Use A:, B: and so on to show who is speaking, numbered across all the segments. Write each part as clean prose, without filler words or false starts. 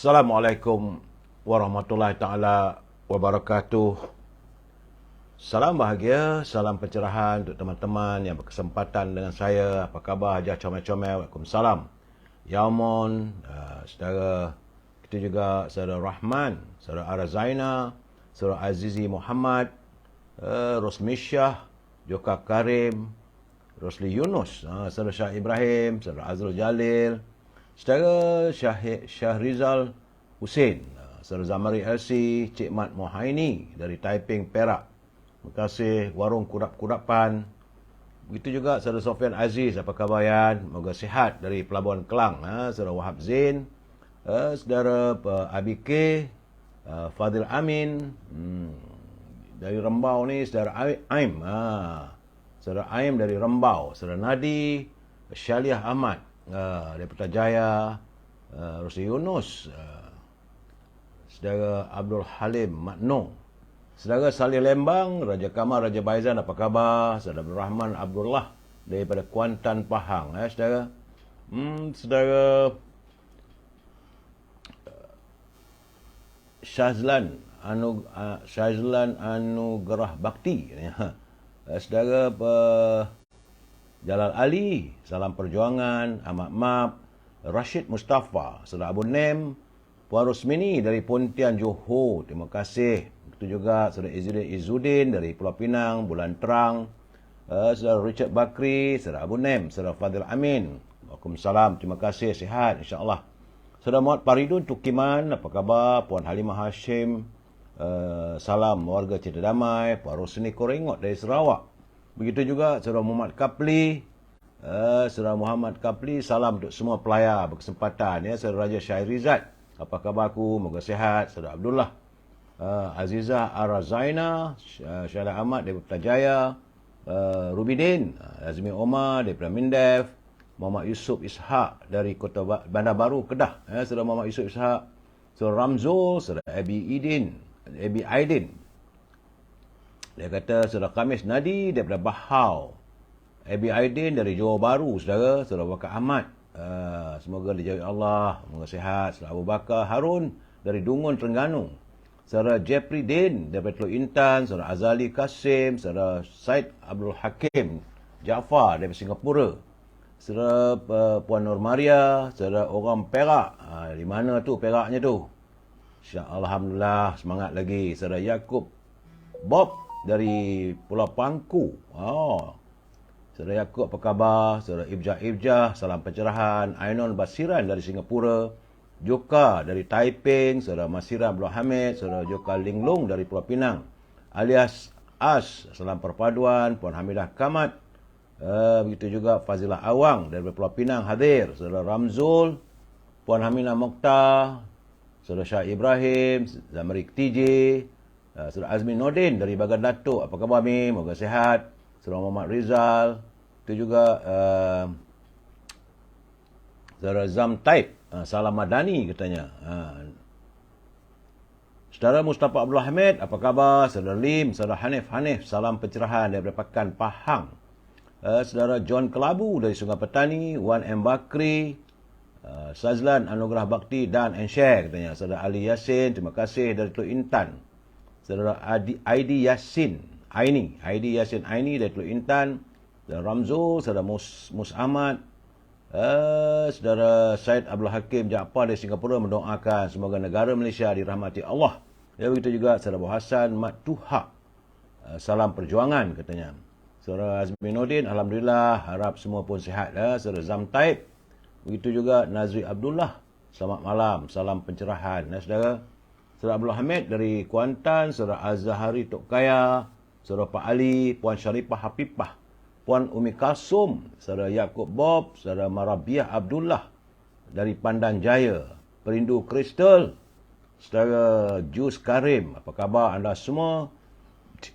A: Assalamualaikum warahmatullahi taala wabarakatuh. Salam bahagia, salam pencerahan untuk teman-teman yang berkesempatan dengan saya. Apa khabar? Hajar comel-comel. Waalaikumsalam. Yaumon, saudara kita juga, saudara Rahman, saudara Arazaina, saudara Azizi Muhammad, Rosmi Shah, Joka Karim, Rosli Yunus, saudara Syah Ibrahim, saudara Azrul Jalil, saudara Syahrizal Hussein, saudara Zamari LC, Cik Mat Mohaini dari Taiping, Perak. Terima kasih Warung Kudap-Kudapan. Begitu juga saudara Sofian Aziz, apa khabar Yan? Moga sihat dari Pelabuhan Kelang. Saudara Wahab Zain, saudara Abike, Fadil Amin, dari Rembau ni saudara Aim. Saudara Aim dari Rembau, saudara Nadi, Syaliah Ahmad dari Putrajaya, Rosli Yunus, saudara Abdul Halim Makno, saudara Salih Lembang, Raja Kamal, Raja Baizan, apa khabar? Saudara Abdul Rahman Abdullah daripada Kuantan, Pahang, saudara. Saudara Syazlan Anugerah Bakti, saudara Jalal Ali, Salam Perjuangan, Ahmad Map, Rashid Mustafa, saudara Abu Nem, Puan Rosmini dari Pontian, Johor, terima kasih. Begitu juga saudara Izzuddin dari Pulau Pinang, Bulan Terang, saudara Richard Bakri, saudara Abu Nem, saudara Fadil Amin. Waalaikumsalam, terima kasih, sihat insya-Allah. Saudara Muhammad Paridun Tukiman, apa khabar? Puan Halimah Hashim, salam warga Cinta Damai, Puan Rosni Korengot dari Sarawak. Begitu juga saudara Muhammad Kapli, salam untuk semua pelayar berkesempatan, saudara Raja Syairizat, apa khabarku? Moga sihat. Saudara Abdullah, Azizah Arazaina, Syahda Ahmad dari Putrajaya, Rubidin, Azmi Omar dari Mindef, Muhammad Yusuf Ishak dari Kota Bandar Baru, Kedah, saudara Muhammad Yusuf Ishak, saudara Ramzul, saudara Abi Aidin. Dia kata saudara Khamis Nadi daripada Bahau, Abi Aidin dari Johor Baru, saudara Bakar Ahmad, semoga dijauhi Allah, semoga sihat. Saudara Abu Bakar Harun dari Dungun, Terengganu, saudara Jeffrey Din daripada Teluk Intan, saudara Azali Kasim, saudara Said Abdul Hakim Jaafar daripada Singapura, saudara Puan Nur Maria, saudara orang Perak, di mana tu Peraknya tu? Alhamdulillah, semangat lagi. Saudara Yakub Bob dari Pulau Pangku. Saudara Yakub, apa khabar? Saudara Ibjah, salam pencerahan. Ainon Basiran dari Singapura. Joka dari Taiping. Saudara Masira Abdul Hamid. Saudara Joka Linglung dari Pulau Pinang. Alias As, salam perpaduan. Puan Hamidah Kamat. Begitu juga Fazilah Awang dari Pulau Pinang hadir. Saudara Ramzul, Puan Hamina Mokhtar, saudara Syah Ibrahim, Zamarik TJ, saudara Azmi Nordin dari Bagan Datuk, apa khabar Mi? Moga sihat. Saudara Muhammad Rizal, itu juga saudara Zam Taib, salam Madani katanya. Saudara Mustafa Abdul Hamid, apa khabar? Saudara Lim, saudara Hanif, salam pencerahan daripada Pekan Pahang. Saudara John Kelabu dari Sungai Petani, Wan M. Bakri, Sazlan Anugerah Bakti dan Share katanya. Saudara Ali Yasin, terima kasih dari Teluk Intan. Saudara Aidi Yasin Aini dari Teluk Intan. Saudara Ramzul, saudara Mus Ahmad, saudara Said Abdul Hakim Jaafar dari Singapura mendoakan semoga negara Malaysia dirahmati Allah. Begitu juga saudara Abu Hassan Mat Tuha, salam perjuangan katanya. Saudara Azmi Nordin, alhamdulillah, harap semua pun sihat. Saudara Zam Taib, begitu juga Nazri Abdullah, selamat malam, salam pencerahan. Saudara Abdul Hamid dari Kuantan, saudara Azhari Tok Kaya, saudara Pak Ali, Puan Syarifah Hafifah, Puan Umi Kasum, saudara Yakub Bob, saudara Marabiah Abdullah dari Pandan Jaya, Perindu Kristal, saudara Jus Karim, apa khabar anda semua?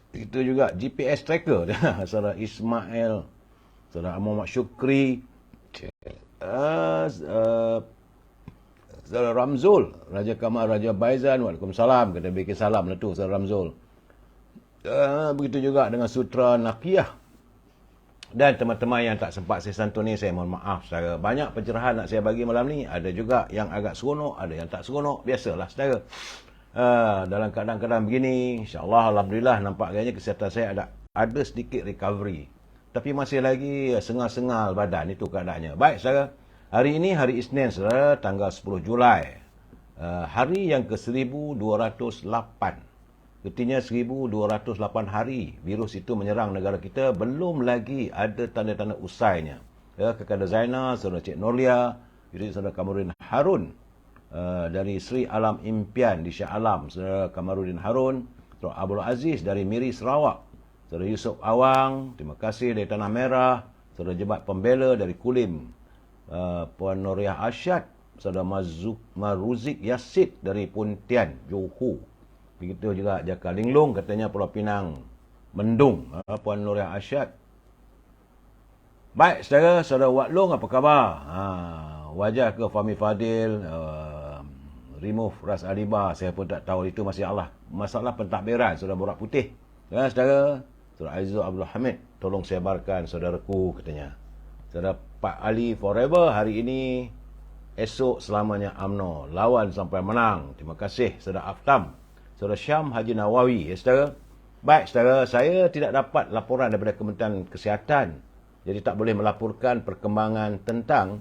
A: Itu juga GPS tracker, saudara Ismail, saudara Muhammad Syukri, saudara Ramzul, Raja Kamal, Raja Baizan, waalaikumsalam, kata bikin salam lah tu, saudara Ramzul. Begitu juga dengan Sutra Nakiyah, Dan teman-teman yang tak sempat saya santuni, saya mohon maaf saudara. Banyak pencerahan nak saya bagi malam ni. Ada juga yang agak seronok, ada yang tak seronok. Biasalah saudara. Dalam keadaan-keadaan begini, insyaAllah, Alhamdulillah, nampak kayaknya kesihatan saya ada sedikit recovery. Tapi masih lagi sengal-sengal badan, itu keadaannya. Baik saudara, hari ini hari Isnin saudara, tanggal 10 Julai. Hari yang ke-1208. Artinya 1208 hari virus itu menyerang negara kita, belum lagi ada tanda-tanda usainya. Kepada Zainal, saudara Cik Norlia, jadi saudara Kamarudin Harun, dari Sri Alam Impian di Shah Alam, saudara Kamarudin Harun, saudara Abdul Aziz dari Miri Sarawak, saudara Yusuf Awang, terima kasih dari Tanah Merah, saudara Jebat Pembela dari Kulim, Puan Noriah Asyad, saudara Maruzik Yasid dari Pontian, Johor. Begitu juga Jaka Linglung, katanya Pulau Pinang, Mendung, Puan Noriah Asyad. Baik, saudara Wat Long, apa khabar? Wajah ke Fahmi Fadil, remove ras aliba, saya pun tak tahu, itu masalah pentadbiran, saudara Borak Putih. Saudara Aizul Abdul Hamid, tolong sebarkan saudaraku, katanya. Saudara Pak Ali Forever, hari ini, esok selamanya UMNO, lawan sampai menang. Terima kasih, saudara Aftam. Saudara Syam Haji Nawawi, saudara. Baik, saudara, saya tidak dapat laporan daripada Kementerian Kesihatan. Jadi tak boleh melaporkan perkembangan tentang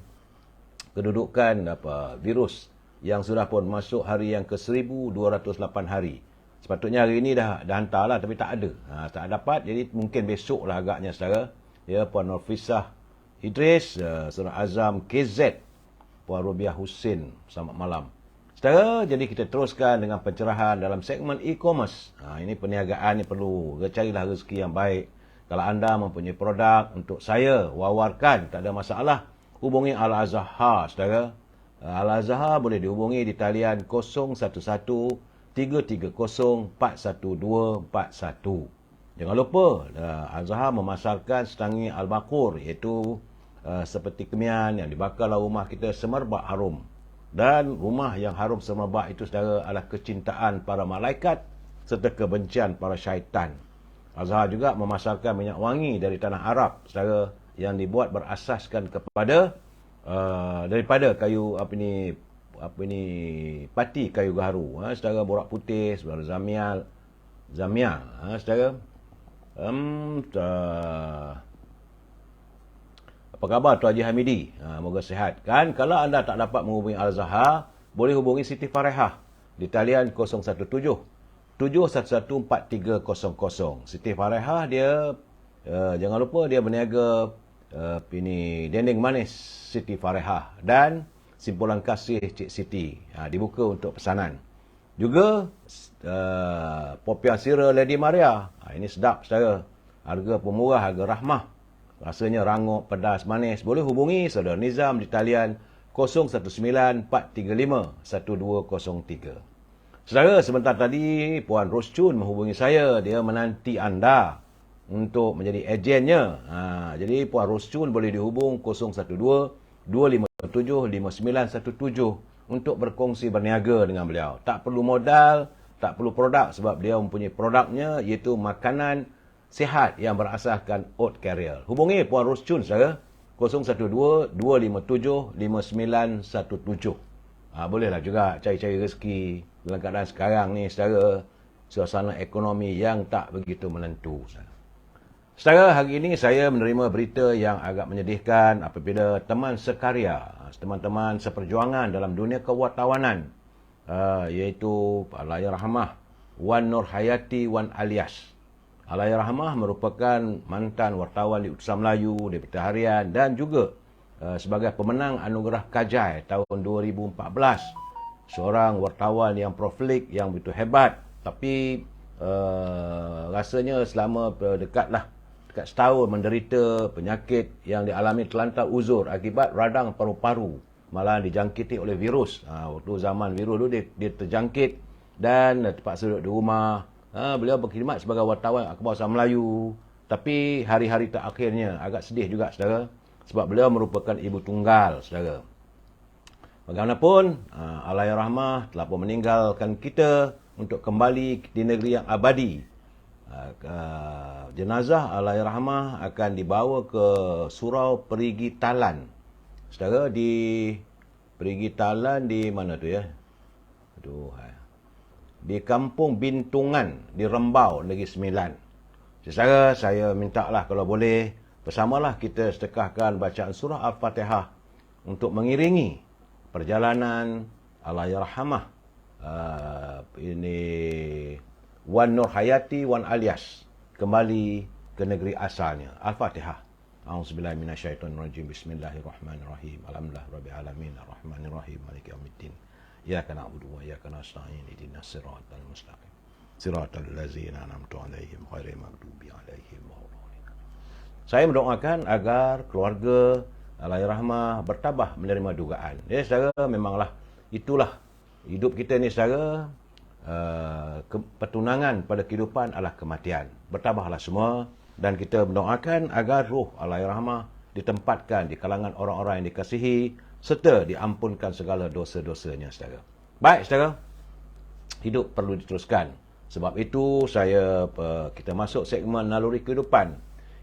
A: kedudukan virus yang sudah pun masuk hari yang ke-1208 hari. Sepatutnya hari ini dah hantarlah, tapi tak ada. Tak dapat, jadi mungkin besok lah agaknya, saudara. Ya, Puan Nurfisah Idris, saudara Azam KZ, Puan Rubiah Husin, selamat malam. Saudara, jadi kita teruskan dengan pencerahan dalam segmen e-commerce. Ini perniagaan ni perlu, carilah rezeki yang baik. Kalau anda mempunyai produk untuk saya wawarkan, tak ada masalah, hubungi Al-Azhar, saudara. Al-Azhar boleh dihubungi di talian 011-330-41241. Jangan lupa, Al-Azhar memasarkan setangi Al-Baqur, iaitu seperti kemian yang dibakar dalam rumah kita, semerbak harum. Dan rumah yang harum semerbak itu, saudara, adalah kecintaan para malaikat serta kebencian para syaitan. Azhar juga memasarkan minyak wangi dari tanah Arab, saudara, yang dibuat berasaskan kepada daripada kayu pati kayu gaharu, saudara, Borak Putih, saudara Zamia, saudara. Apa khabar Tuan Haji Hamidi? Moga sihat. Kan, kalau anda tak dapat menghubungi Al-Zahar, boleh hubungi Siti Farehah di talian 017-711-4300. Siti Farehah, dia jangan lupa dia berniaga dendeng manis Siti Farehah dan simpulan kasih Cik Siti. Dibuka untuk pesanan. Juga popiah sira Lady Maria. Ini sedap, saudara. Harga pemurah, harga rahmah. Rasanya rangup, pedas, manis. Boleh hubungi saudara Nizam di talian 019-435-1203. Saudara, sebentar tadi Puan Roschun menghubungi saya. Dia menanti anda untuk menjadi ejennya. Jadi Puan Roschun boleh dihubung 012-257-5917 untuk berkongsi berniaga dengan beliau. Tak perlu modal, tak perlu produk, sebab beliau mempunyai produknya, iaitu makanan sihat yang berasaskan oat carrier. Hubungi Puan Roschun, saudara, 012-257-5917. Bolehlah juga cari-cari rezeki dalam keadaan sekarang ni, saudara, suasana ekonomi yang tak begitu menentu, saudara. Saudara, hari ini saya menerima berita yang agak menyedihkan apabila teman sekarya, teman-teman seperjuangan dalam dunia kewartawanan, iaitu Allahyarhamah Wan Nur Hayati Wan Alias. Allahyarhamah merupakan mantan wartawan di Utusan Melayu, di Berita Harian, dan juga sebagai pemenang Anugerah Kajai tahun 2014. Seorang wartawan yang profilik, yang begitu hebat. Tapi rasanya selama dekat setahun menderita penyakit yang dialami terlantar uzur akibat radang paru-paru. Malah dijangkiti oleh virus. Waktu zaman virus dulu dia terjangkit dan terpaksa duduk di rumah. Beliau berkhidmat sebagai wartawan akhbar Utusan Melayu. Tapi hari-hari terakhirnya agak sedih juga, saudara. Sebab beliau merupakan ibu tunggal, saudara. Bagaimanapun, Allahyarhamah telah pun meninggalkan kita untuk kembali di negeri yang abadi. jenazah Allahyarhamah akan dibawa ke Surau Perigi Talan. Saudara, di Perigi Talan di mana tu ya? Aduh. Di Kampung Bintungan, di Rembau, Negeri Sembilan. Saudara, saya mintalah kalau boleh, bersamalah kita sedekahkan bacaan surah Al-Fatihah untuk mengiringi perjalanan Allahyarhamah. Ini Wan Nur Hayati Wan Alias kembali ke negeri asalnya. Al-Fatihah. A'udzubillahi minasyaitonirrajim. Bismillahirrahmanirrahim. Alhamdulillah rabbil alamin arrahmanirrahim maliki yaumiddin. Iyyaka na'budu wa iyyaka nasta'in ihdinas siratal mustaqim. Siratal ladzina an'amta 'alaihim ghairil maghdubi 'alaihim waladdallin. Saya mendoakan agar keluarga Allahyarhamah bertabah menerima dugaan. Ya, saudara, memanglah itulah hidup kita ni, saudara. Pertunangan pada kehidupan adalah kematian. Bertabahlah semua dan kita mendoakan agar ruh Allahyarhamah ditempatkan di kalangan orang-orang yang dikasihi serta diampunkan segala dosa-dosanya, saudara. Baik, saudara. Hidup perlu diteruskan. Sebab itu kita masuk segmen naluri kehidupan.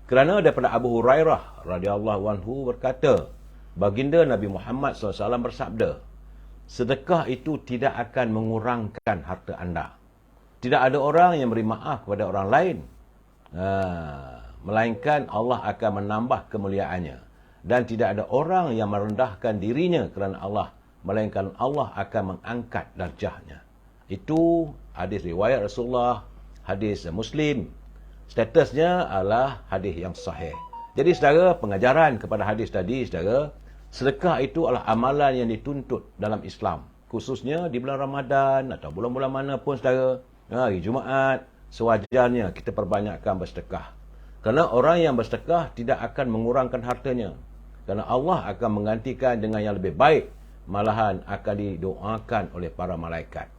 A: Kerana daripada Abu Hurairah radhiyallahu anhu berkata, baginda Nabi Muhammad SAW bersabda, sedekah itu tidak akan mengurangkan harta anda. Tidak ada orang yang beri maaf kepada orang lain, melainkan Allah akan menambah kemuliaannya. Dan tidak ada orang yang merendahkan dirinya kerana Allah, melainkan Allah akan mengangkat darjahnya. Itu hadis riwayat Rasulullah, hadis Muslim. Statusnya adalah hadis yang sahih. Jadi, saudara, pengajaran kepada hadis tadi, saudara, sedekah itu adalah amalan yang dituntut dalam Islam. Khususnya di bulan Ramadan atau bulan-bulan mana pun, saudara. Hari Jumaat, sewajarnya kita perbanyakkan bersedekah. Kerana orang yang bersedekah tidak akan mengurangkan hartanya. Kerana Allah akan menggantikan dengan yang lebih baik. Malahan akan didoakan oleh para malaikat.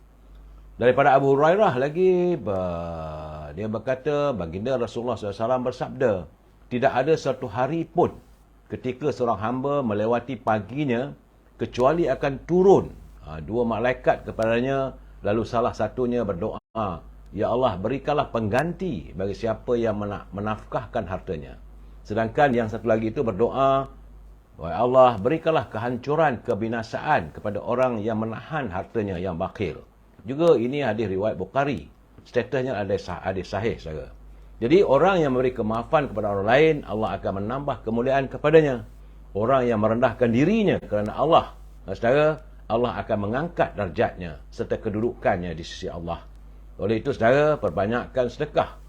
A: Daripada Abu Hurairah lagi, dia berkata, baginda Rasulullah SAW bersabda, tidak ada satu hari pun ketika seorang hamba melewati paginya, kecuali akan turun dua malaikat kepadanya, lalu salah satunya berdoa, ya Allah, berikanlah pengganti bagi siapa yang menafkahkan hartanya. Sedangkan yang satu lagi itu berdoa, wahai Allah, berikanlah kehancuran, kebinasaan kepada orang yang menahan hartanya yang bakhil. Juga ini hadis riwayat Bukhari. Statusnya ada sahih, saudara. Jadi orang yang memberi kemaafan kepada orang lain, Allah akan menambah kemuliaan kepadanya. Orang yang merendahkan dirinya kerana Allah, saudara, Allah akan mengangkat darjatnya serta kedudukannya di sisi Allah. Oleh itu, saudara, perbanyakkan sedekah.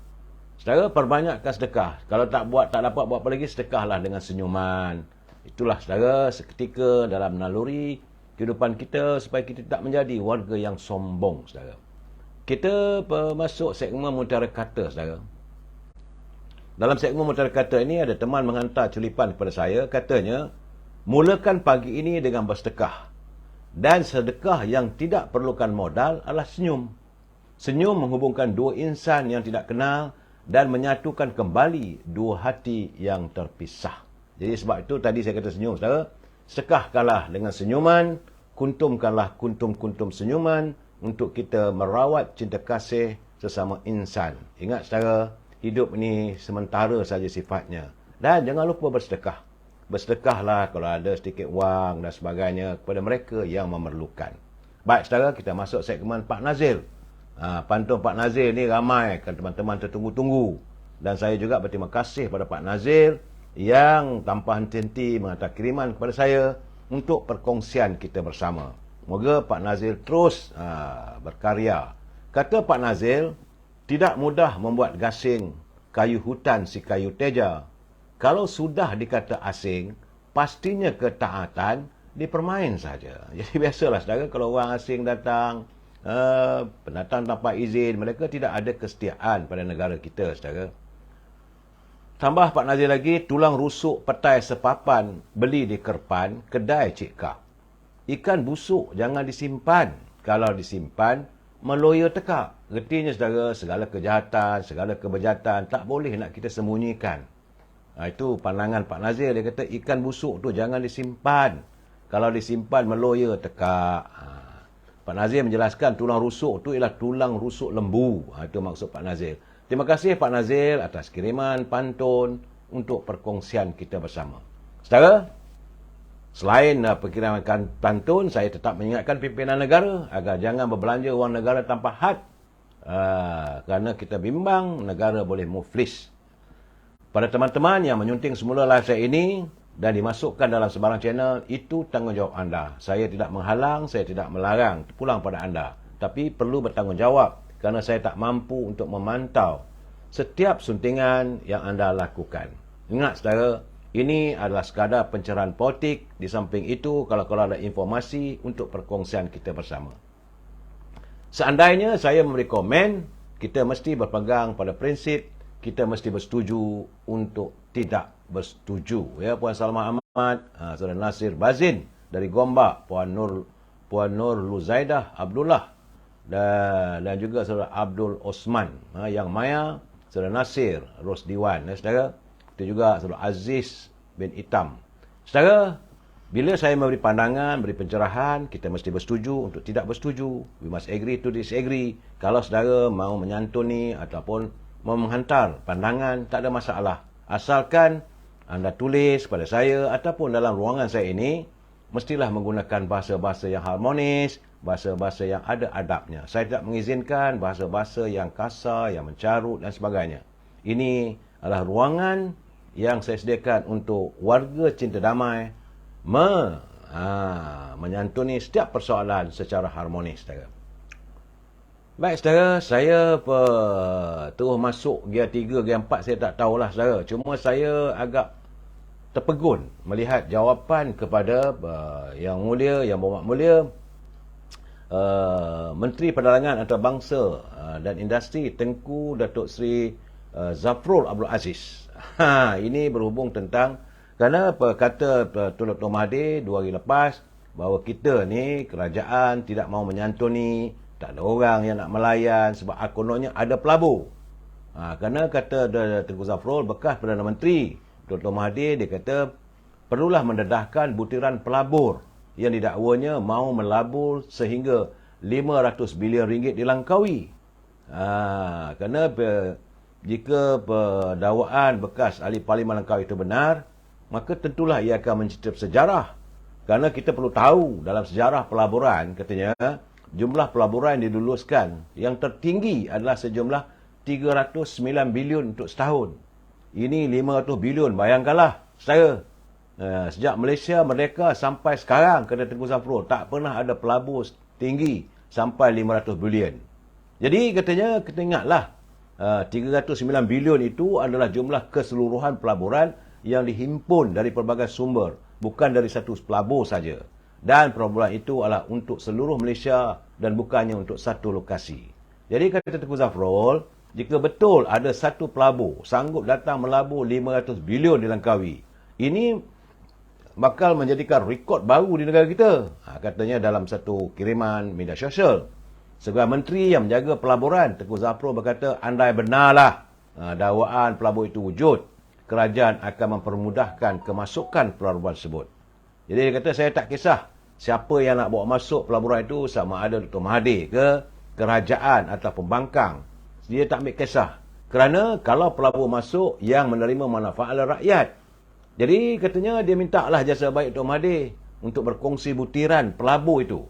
A: Saudara, perbanyakkan sedekah. Kalau tak dapat buat apa lagi, sedekahlah dengan senyuman. Itulah, saudara, seketika dalam naluri kehidupan kita supaya kita tak menjadi warga yang sombong, saudara. Kita masuk segmen mutiara kata, saudara. Dalam segmen mutiara kata ini ada teman menghantar culipan kepada saya, katanya, mulakan pagi ini dengan bersedekah. Dan sedekah yang tidak perlukan modal adalah senyum. Senyum menghubungkan dua insan yang tidak kenal dan menyatukan kembali dua hati yang terpisah. Jadi sebab itu tadi saya kata senyum, saudara. Sedekahkanlah dengan senyuman, kuntumkanlah kuntum-kuntum senyuman untuk kita merawat cinta kasih sesama insan. Ingat, saudara, hidup ini sementara saja sifatnya. Dan jangan lupa bersedekah. Bersedekahlah kalau ada sedikit wang dan sebagainya kepada mereka yang memerlukan. Baik, saudara, kita masuk segmen Pak Nazil. Pantun Pak Nazil ni ramai kan teman-teman tertunggu-tunggu. Dan saya juga berterima kasih pada Pak Nazil yang tanpa henti-henti menghantar kiriman kepada saya untuk perkongsian kita bersama. Moga Pak Nazil terus berkarya. Kata Pak Nazil, tidak mudah membuat gasing kayu hutan si kayu teja. Kalau sudah dikata asing, pastinya ketaatan dipermain saja. Jadi biasalah, saudara, kalau orang asing datang, pendatang tanpa izin, mereka tidak ada kesetiaan pada negara kita, saudara. Tambah Pak Nazir lagi, tulang rusuk petai sepapan, beli di Kerpan, kedai Cik Kak. Ikan busuk jangan disimpan. Kalau disimpan, meloya tekak. Gertinya, saudara, segala kejahatan, segala kebejatan, tak boleh nak kita sembunyikan. Itu pandangan Pak Nazir. Dia kata, ikan busuk tu jangan disimpan. Kalau disimpan, meloya tekak. Pak Nazir menjelaskan tulang rusuk tu ialah tulang rusuk lembu. Itu maksud Pak Nazir. Terima kasih Pak Nazil atas kiriman pantun untuk perkongsian kita bersama. Saudara, selain perkiriman pantun, saya tetap mengingatkan pimpinan negara agar jangan berbelanja wang negara tanpa had. Kerana kita bimbang negara boleh muflis. Pada teman-teman yang menyunting semula live saya ini dan dimasukkan dalam sebarang channel, itu tanggungjawab anda. Saya tidak menghalang, saya tidak melarang, pulang pada anda. Tapi perlu bertanggungjawab kerana saya tak mampu untuk memantau setiap suntingan yang anda lakukan. Ingat saudara, ini adalah sekadar pencerahan politik. Di samping itu, kalau ada informasi untuk perkongsian kita bersama. Seandainya saya memberi komen, kita mesti berpegang pada prinsip, kita mesti bersetuju untuk tidak bersetuju. Ya, Puan Salma Ahmad, Saudara Nasir Bazin dari Gombak, Puan Nur Luzaidah Abdullah dan juga Saudara Abdul Osman, Yang Maya, Saudara Nasir Rosdiwan, saudara. Itu juga Saudara Aziz bin Itam. Saudara, bila saya memberi pandangan, beri pencerahan, kita mesti bersetuju untuk tidak bersetuju. We must agree to disagree. Kalau saudara mau menyantuni ataupun mau menghantar pandangan, tak ada masalah. Asalkan anda tulis kepada saya ataupun dalam ruangan saya ini, mestilah menggunakan bahasa-bahasa yang harmonis, bahasa-bahasa yang ada adabnya. Saya tidak mengizinkan bahasa-bahasa yang kasar, yang mencarut dan sebagainya. Ini adalah ruangan yang saya sediakan untuk warga cinta damai menyantuni setiap persoalan secara harmonis, saudara. Baik, saudara, saya terus masuk gear 3, gear 4, saya tak tahulah, saudara. Cuma saya agak terpegun melihat jawapan kepada Yang Mulia, Yang Berhormat Mulia, Menteri Perdagangan Antarabangsa dan Industri Tengku Datuk Seri Zafrul Abdul Aziz. Ini berhubung tentang, kerana kata Tun Dr. Mahathir 2 hari lepas bahawa kita ni, kerajaan tidak mau menyantuni, tak ada orang yang nak melayan sebab kononnya ada pelabur. Kerana kata Tengku Zafrul, bekas Perdana Menteri Dr. Mahathir, dia kata perlulah mendedahkan butiran pelabur yang didakwanya mau melabur sehingga 500 bilion ringgit dilangkaui. Kerana jika dakwaan bekas ahli Parlimen Langkawi itu benar, maka tentulah ia akan mencipta sejarah. Kerana kita perlu tahu dalam sejarah pelaburan, katanya jumlah pelaburan yang diluluskan yang tertinggi adalah sejumlah 309 bilion untuk setahun. Ini 500 bilion, bayangkanlah saya. Sejak Malaysia merdeka sampai sekarang, kata Tengku Zafrul, tak pernah ada pelabur tinggi sampai 500 bilion. Jadi katanya, kita ingatlah, 309 bilion itu adalah jumlah keseluruhan pelaburan yang dihimpun dari pelbagai sumber, bukan dari satu pelabur saja. Dan pelaburan itu adalah untuk seluruh Malaysia dan bukannya untuk satu lokasi. Jadi kata Tengku Zafrul, jika betul ada satu pelabur sanggup datang melabur 500 bilion di Langkawi, ini bakal menjadikan rekod baru di negara kita. Katanya dalam satu kiriman media sosial. Sebagai menteri yang menjaga pelaburan, Tengku Zafrul berkata, andai benarlah dakwaan pelabur itu wujud, kerajaan akan mempermudahkan kemasukan pelaburan tersebut. Jadi dia kata, saya tak kisah siapa yang nak bawa masuk pelaburan itu, sama ada Dr. Mahathir ke, kerajaan atau pembangkang. Dia tak ambil kisah. Kerana kalau pelabur masuk yang menerima manfaat adalah rakyat. Jadi katanya dia mintalah jasa baik Dr. Mahathir untuk berkongsi butiran pelabur itu.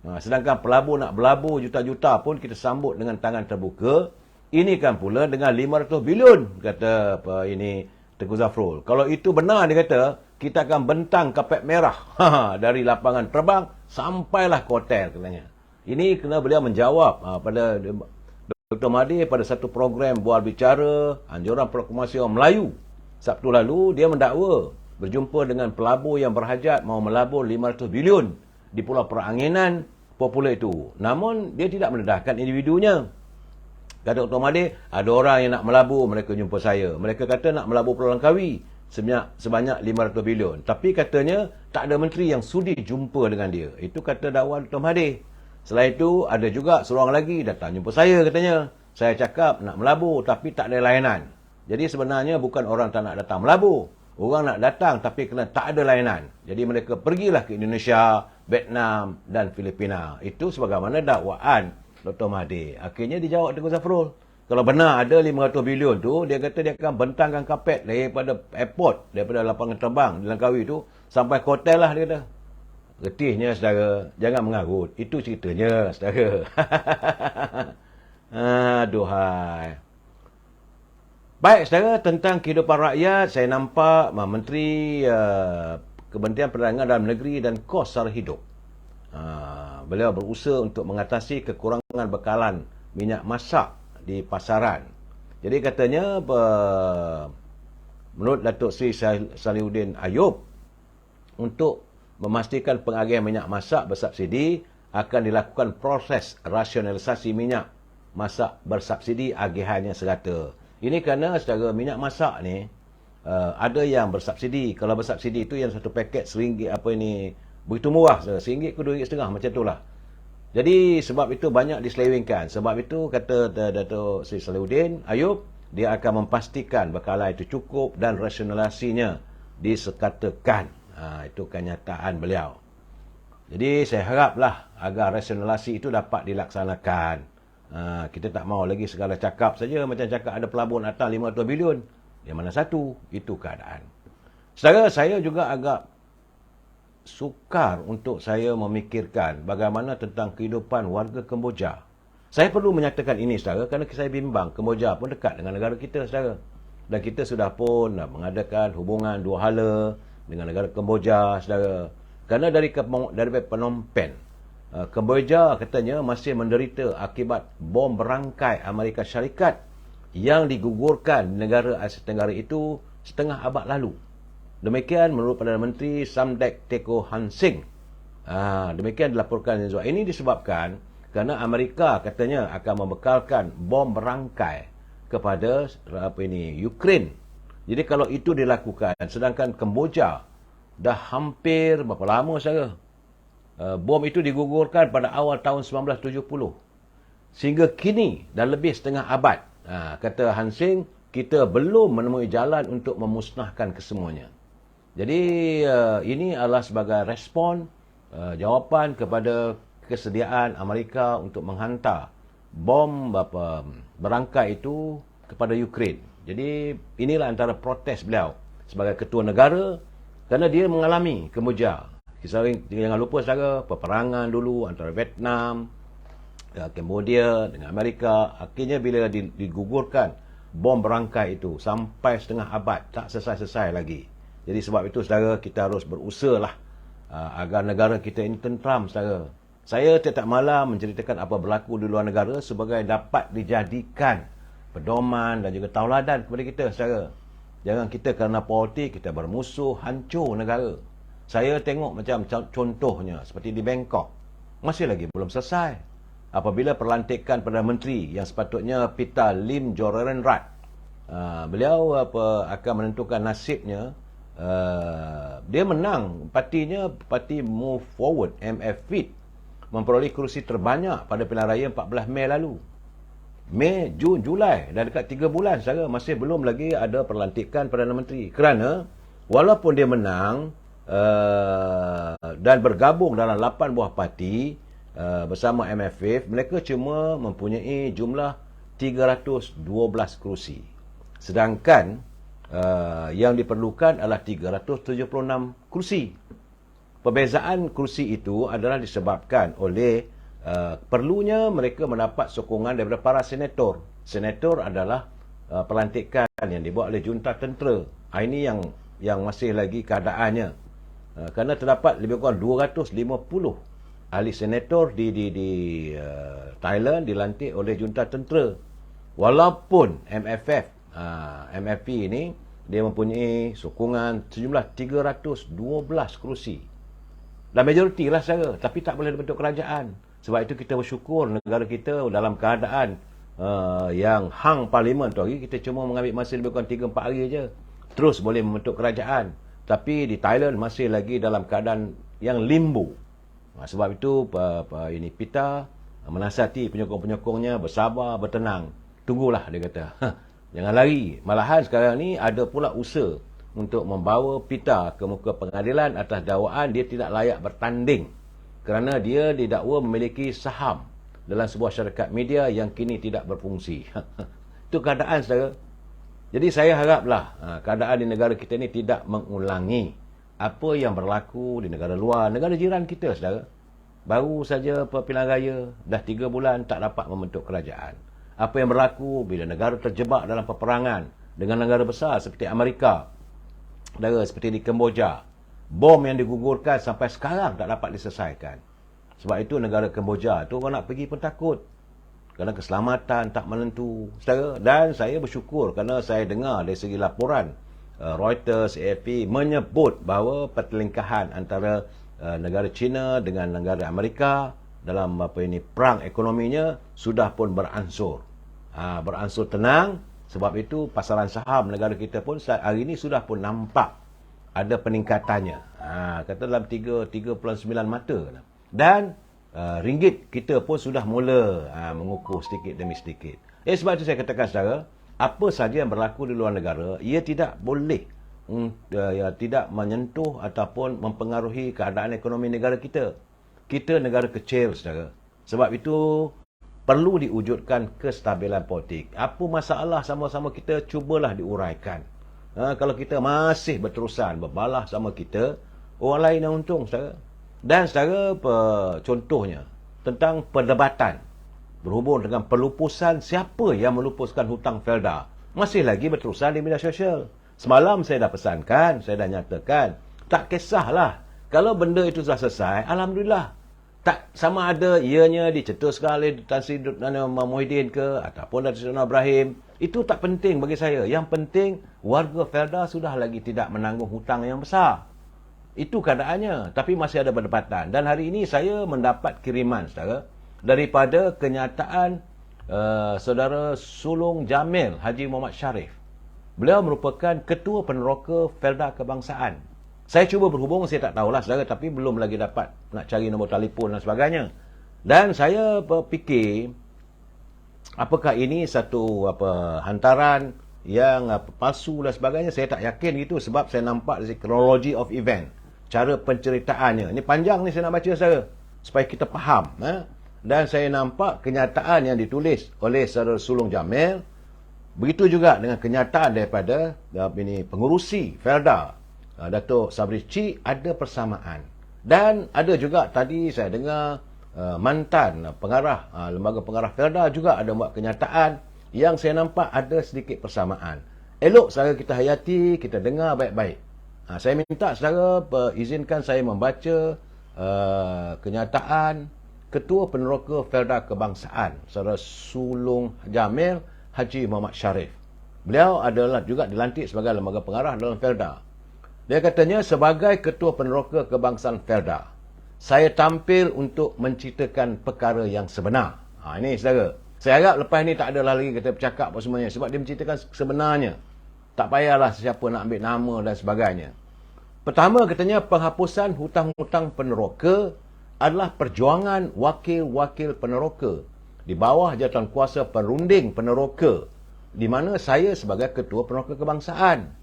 A: Sedangkan pelabur nak berlabur juta-juta pun kita sambut dengan tangan terbuka. Ini kan pula dengan 500 bilion, kata ini Tengku Zafrul. Kalau itu benar, dia kata, kita akan bentang kapet merah dari lapangan terbang sampailah ke hotel, katanya. Ini kena beliau menjawab pada Dr. Mahathir pada satu program bual bicara anjuran proklamasi orang Melayu. Sabtu lalu, dia mendakwa berjumpa dengan pelabur yang berhajat mau melabur 500 bilion di Pulau Peranginan popular itu. Namun, dia tidak mendedahkan individunya. Kata Dr. Mahathir, ada orang yang nak melabur, mereka jumpa saya. Mereka kata nak melabur Pulau Langkawi sebanyak 500 bilion. Tapi katanya, tak ada menteri yang sudi jumpa dengan dia. Itu kata dakwa Dr. Mahathir. Selain itu, ada juga seorang lagi datang jumpa saya, katanya. Saya cakap nak melabur, tapi tak ada layanan. Jadi sebenarnya bukan orang tak nak datang melabur. Orang nak datang tapi kena tak ada layanan. Jadi mereka pergilah ke Indonesia, Vietnam dan Filipina. Itu sebagaimana dakwaan Dr. Mahathir. Akhirnya dijawab Tengku Zafrul. Kalau benar ada 500 bilion tu, dia kata dia akan bentangkan kapet daripada airport, daripada lapangan terbang di Langkawi tu, sampai ke hotel lah dia kata. Getihnya saudara, jangan mengarut. Itu ceritanya saudara. Aduhai. Baik saudara, tentang kehidupan rakyat, saya nampak Menteri Kementerian Perdagangan Dalam Negeri dan Kos Sara Hidup. Beliau berusaha untuk mengatasi kekurangan bekalan minyak masak di pasaran. Jadi katanya menurut Datuk Seri Salihuddin Ayub, untuk memastikan pengagihan minyak masak bersubsidi akan dilakukan proses rasionalisasi minyak masak bersubsidi agihannya serata. Ini kerana secara minyak masak ni ada yang bersubsidi. Kalau bersubsidi itu yang satu paket RM1 begitu murah, RM1 ke RM2.5 macam itulah. Jadi sebab itu banyak diselewengkan. Sebab itu kata Datuk Seri Salihuddin Ayub, dia akan memastikan bekalan itu cukup dan rasionalisasinya disekatakan. Itu kenyataan beliau. Jadi saya haraplah agar rasionalisasi itu dapat dilaksanakan. Kita tak mahu lagi segala cakap saja macam cakap ada pelabuhan atas 500 bilion. Yang mana satu? Itu keadaan. Saudara, saya juga agak sukar untuk saya memikirkan bagaimana tentang kehidupan warga Kemboja. Saya perlu menyatakan ini saudara kerana saya bimbang. Kemboja pun dekat dengan negara kita saudara. Dan kita sudah pun mengadakan hubungan dua hala dengan negara Kemboja saudara. Kerana dari Phnom Penh, Kemboja katanya masih menderita akibat bom berangkai Amerika Syarikat yang digugurkan di negara Asia Tenggara itu setengah abad lalu. Demikian menurut Perdana Menteri Samdech Teko Hansing. Demikian dilaporkan. Ini disebabkan kerana Amerika katanya akan membekalkan bom berangkai kepada Ukraine. Jadi kalau itu dilakukan, sedangkan Kemboja dah hampir berapa lama saja. Bom itu digugurkan pada awal tahun 1970. Sehingga kini dah lebih setengah abad. Kata Hansing, kita belum menemui jalan untuk memusnahkan kesemuanya. Jadi ini adalah sebagai respon jawapan kepada kesediaan Amerika untuk menghantar bom berangkai itu kepada Ukraine. Jadi inilah antara protes beliau sebagai ketua negara kerana dia mengalami Kemboja. Jangan lupa saudara, peperangan dulu antara Vietnam, Cambodia dengan Amerika. Akhirnya bila digugurkan bom berangkai itu sampai setengah abad tak selesai-selesai lagi. Jadi sebab itu saudara, kita harus berusahalah agar negara kita ini tentram saudara. Saya tiap malam menceritakan apa berlaku di luar negara sebagai dapat dijadikan pedoman dan juga tauladan kepada kita saudara. Jangan kita kerana politik kita bermusuh, hancur negara. Saya tengok macam contohnya seperti di Bangkok. Masih lagi belum selesai. Apabila perlantikan Perdana Menteri yang sepatutnya Pita Lim Jorarenrat, beliau akan menentukan nasibnya. Dia menang partinya, Parti Move Forward MF memperoleh kerusi terbanyak pada pilihan raya 14 Mei lalu. Mei, Jun, Julai, dah dekat 3 bulan saja masih belum lagi ada perlantikan Perdana Menteri. Kerana walaupun dia menang dan bergabung dalam 8 buah parti bersama MFF, mereka cuma mempunyai jumlah 312 kerusi. Sedangkan yang diperlukan adalah 376 kerusi. Perbezaan kerusi itu adalah disebabkan oleh perlunya mereka mendapat sokongan daripada para senator. Senator adalah pelantikan yang dibuat oleh junta tentera. Ini yang masih lagi keadaannya. Kerana terdapat lebih kurang 250 ahli senator di Thailand dilantik oleh junta tentera. Walaupun MFP ini dia mempunyai sokongan sejumlah 312 kerusi. Dan majoriti lah saja, tapi tak boleh bentuk kerajaan. Sebab itu kita bersyukur negara kita dalam keadaan yang hang parlimen tu hari, kita cuma mengambil masa lebih kurang 3-4 hari saja. Terus boleh membentuk kerajaan. Tapi di Thailand masih lagi dalam keadaan yang limbo. Sebab itu ini Pita menasihati penyokong-penyokongnya bersabar, bertenang. Tunggulah dia kata. Jangan lari. Malahan sekarang ni ada pula usaha untuk membawa Pita ke muka pengadilan atas dakwaan dia tidak layak bertanding kerana dia didakwa memiliki saham dalam sebuah syarikat media yang kini tidak berfungsi. Itu keadaan, saudara. Jadi saya haraplah keadaan di negara kita ni tidak mengulangi apa yang berlaku di negara luar, negara jiran kita, saudara. Baru saja pilihan raya, dah 3 bulan tak dapat membentuk kerajaan. Apa yang berlaku bila negara terjebak dalam peperangan dengan negara besar seperti Amerika, saudara, seperti di Kemboja. Bom yang digugurkan sampai sekarang tak dapat diselesaikan. Sebab itu negara Kemboja tu orang nak pergi pun takut. Kerana keselamatan tak menentu, saudara. Dan saya bersyukur kerana saya dengar dari segi laporan Reuters, AFP menyebut bahawa pertelingkahan antara negara China dengan negara Amerika dalam perang ekonominya sudah pun beransur. Beransur tenang. Sebab itu pasaran saham negara kita pun hari ini sudah pun nampak ada peningkatannya. Kata dalam 3.9 mata. Dan ringgit kita pun sudah mula mengukuh sedikit demi sedikit. Sebab itu saya katakan, saudara, apa saja yang berlaku di luar negara, ia tidak boleh tidak menyentuh ataupun mempengaruhi keadaan ekonomi negara kita. Kita negara kecil, saudara. Sebab itu perlu diwujudkan kestabilan politik. Apa masalah sama-sama kita cubalah diuraikan. Kalau kita masih berterusan berbalah sama kita, orang lain yang untung, saudara. Dan saudara, contohnya tentang perdebatan berhubung dengan pelupusan, siapa yang melupuskan hutang Felda, masih lagi berterusan di media sosial. Semalam saya dah pesankan, saya dah nyatakan, tak kisahlah. Kalau benda itu sudah selesai, alhamdulillah. Tak sama ada ianya dicetuskan oleh Tan Sri Muhyiddin ke ataupun Tan Sri Ibrahim, itu tak penting bagi saya. Yang penting warga Felda sudah lagi tidak menanggung hutang yang besar. Itu keadaannya. Tapi masih ada perdebatan. Dan hari ini saya mendapat kiriman, saudara, daripada kenyataan saudara Sulong Jamil Haji Muhammad Sharif. Beliau merupakan ketua peneroka Felda Kebangsaan. Saya cuba berhubung, saya tak tahulah, saudara, tapi belum lagi dapat nak cari nombor telefon dan sebagainya. Dan saya berfikir, apakah ini satu hantaran yang palsu dan sebagainya. Saya tak yakin gitu sebab saya nampak dari chronology of event, cara penceritaannya. Ini panjang ni saya nak baca, saudara, supaya kita faham. Dan saya nampak kenyataan yang ditulis oleh saudara Sulong Jamil. Begitu juga dengan kenyataan daripada pengurusi Felda, Datuk Sabri Cik, ada persamaan. Dan ada juga tadi saya dengar mantan pengarah, lembaga pengarah Felda juga ada buat kenyataan yang saya nampak ada sedikit persamaan. Elok saudara kita hayati, kita dengar baik-baik. Saya minta saudara izinkan saya membaca kenyataan Ketua Peneroka Felda Kebangsaan, saudara Sulong Jamil Haji Muhammad Sharif. Beliau adalah juga dilantik sebagai lembaga pengarah dalam Felda. Dia katanya, sebagai Ketua Peneroka Kebangsaan Felda, saya tampil untuk menceritakan perkara yang sebenar. Ini saudara. Saya harap lepas ni tak adalah lagi kita bercakap apa semuanya. Sebab dia menceritakan sebenarnya. Tak payahlah siapa nak ambil nama dan sebagainya. Pertama, katanya penghapusan hutang-hutang peneroka adalah perjuangan wakil-wakil peneroka di bawah jawatankuasa perunding peneroka, di mana saya sebagai Ketua Peneroka Kebangsaan.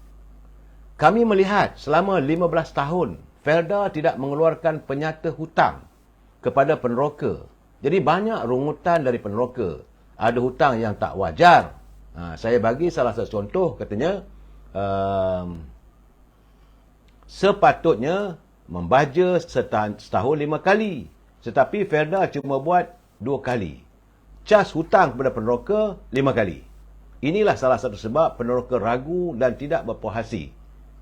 A: Kami melihat selama 15 tahun Felda tidak mengeluarkan penyata hutang kepada peneroka. Jadi banyak rungutan dari peneroka. Ada hutang yang tak wajar. Saya bagi salah satu contoh, katanya sepatutnya membaja setahun 5 kali. Tetapi Felda cuma buat 2 kali. Cas hutang kepada peneroka 5 kali. Inilah salah satu sebab peneroka ragu dan tidak berpuas hati.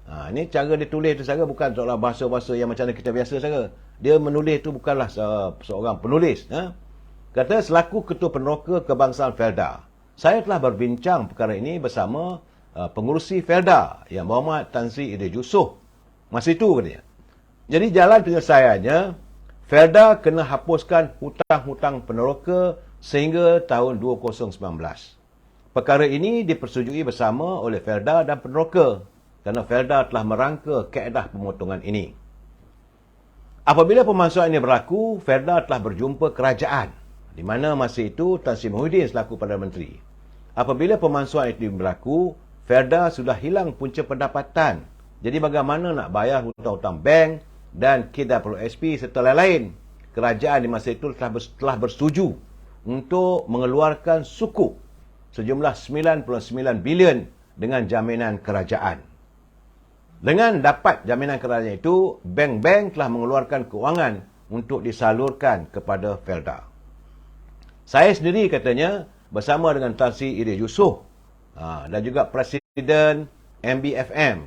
A: Ini cara dia tulis tu, saudara, bukan seolah bahasa-bahasa yang macam kita biasa, saudara. Dia menulis tu bukanlah seorang penulis. Kata, selaku Ketua Peneroka Kebangsaan Felda, saya telah berbincang perkara ini bersama pengurusi Felda yang berhormat Tan Sri Idris Yusof. Masa itu, katanya. Jadi jalan penyelesaiannya, Felda kena hapuskan hutang-hutang peneroka sehingga tahun 2019. Perkara ini dipersetujui bersama oleh Felda dan peneroka kerana Felda telah merangka kaedah pemotongan ini. Apabila pemalsuan ini berlaku, Felda telah berjumpa kerajaan, di mana masa itu Tan Sri Muhyiddin selaku Perdana Menteri. Apabila pemalsuan itu berlaku, Felda sudah hilang punca pendapatan. Jadi bagaimana nak bayar hutang-hutang bank dan KWSP serta lain-lain. Kerajaan di masa itu telah bersetuju untuk mengeluarkan sukuk sejumlah 99 bilion dengan jaminan kerajaan. Dengan dapat jaminan kerajaan itu, bank-bank telah mengeluarkan kewangan untuk disalurkan kepada Felda. Saya sendiri katanya bersama dengan Tan Sri Idris Yusof dan juga Presiden MBFM,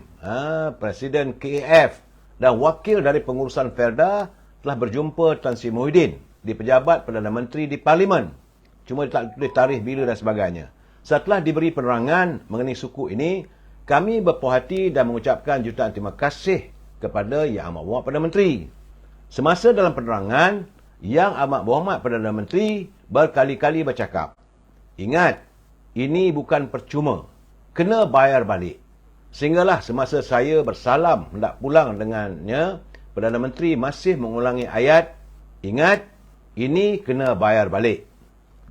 A: Presiden KAF dan wakil dari pengurusan Felda telah berjumpa Tan Sri Muhyiddin di pejabat Perdana Menteri di Parlimen. Cuma tak tulis tarikh bila dan sebagainya. Setelah diberi penerangan mengenai suku ini, kami berpuas hati dan mengucapkan jutaan terima kasih kepada Yang Amat Berhormat Perdana Menteri. Semasa dalam penerangan, Yang Amat Berhormat Perdana Menteri berkali-kali bercakap, ingat, ini bukan percuma, kena bayar balik. Sehinggalah semasa saya bersalam hendak pulang dengannya, Perdana Menteri masih mengulangi ayat, ingat, ini kena bayar balik.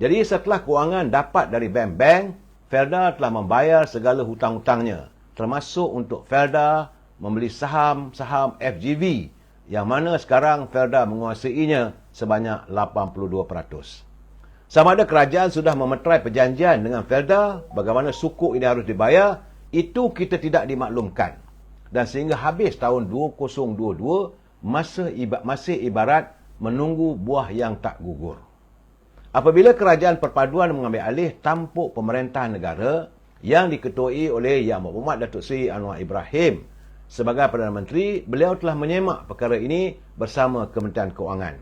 A: Jadi setelah kewangan dapat dari bank-bank, Felda telah membayar segala hutang-hutangnya, termasuk untuk Felda membeli saham-saham FGV, yang mana sekarang Felda menguasainya sebanyak 82%. Sama ada kerajaan sudah memeterai perjanjian dengan Felda bagaimana sukuk ini harus dibayar, itu kita tidak dimaklumkan. Dan sehingga habis tahun 2022, masih ibarat menunggu buah yang tak gugur. Apabila kerajaan perpaduan mengambil alih tampuk pemerintahan negara yang diketuai oleh Yang Amat Berhormat Datuk Seri Anwar Ibrahim sebagai Perdana Menteri, beliau telah menyemak perkara ini bersama Kementerian Keuangan.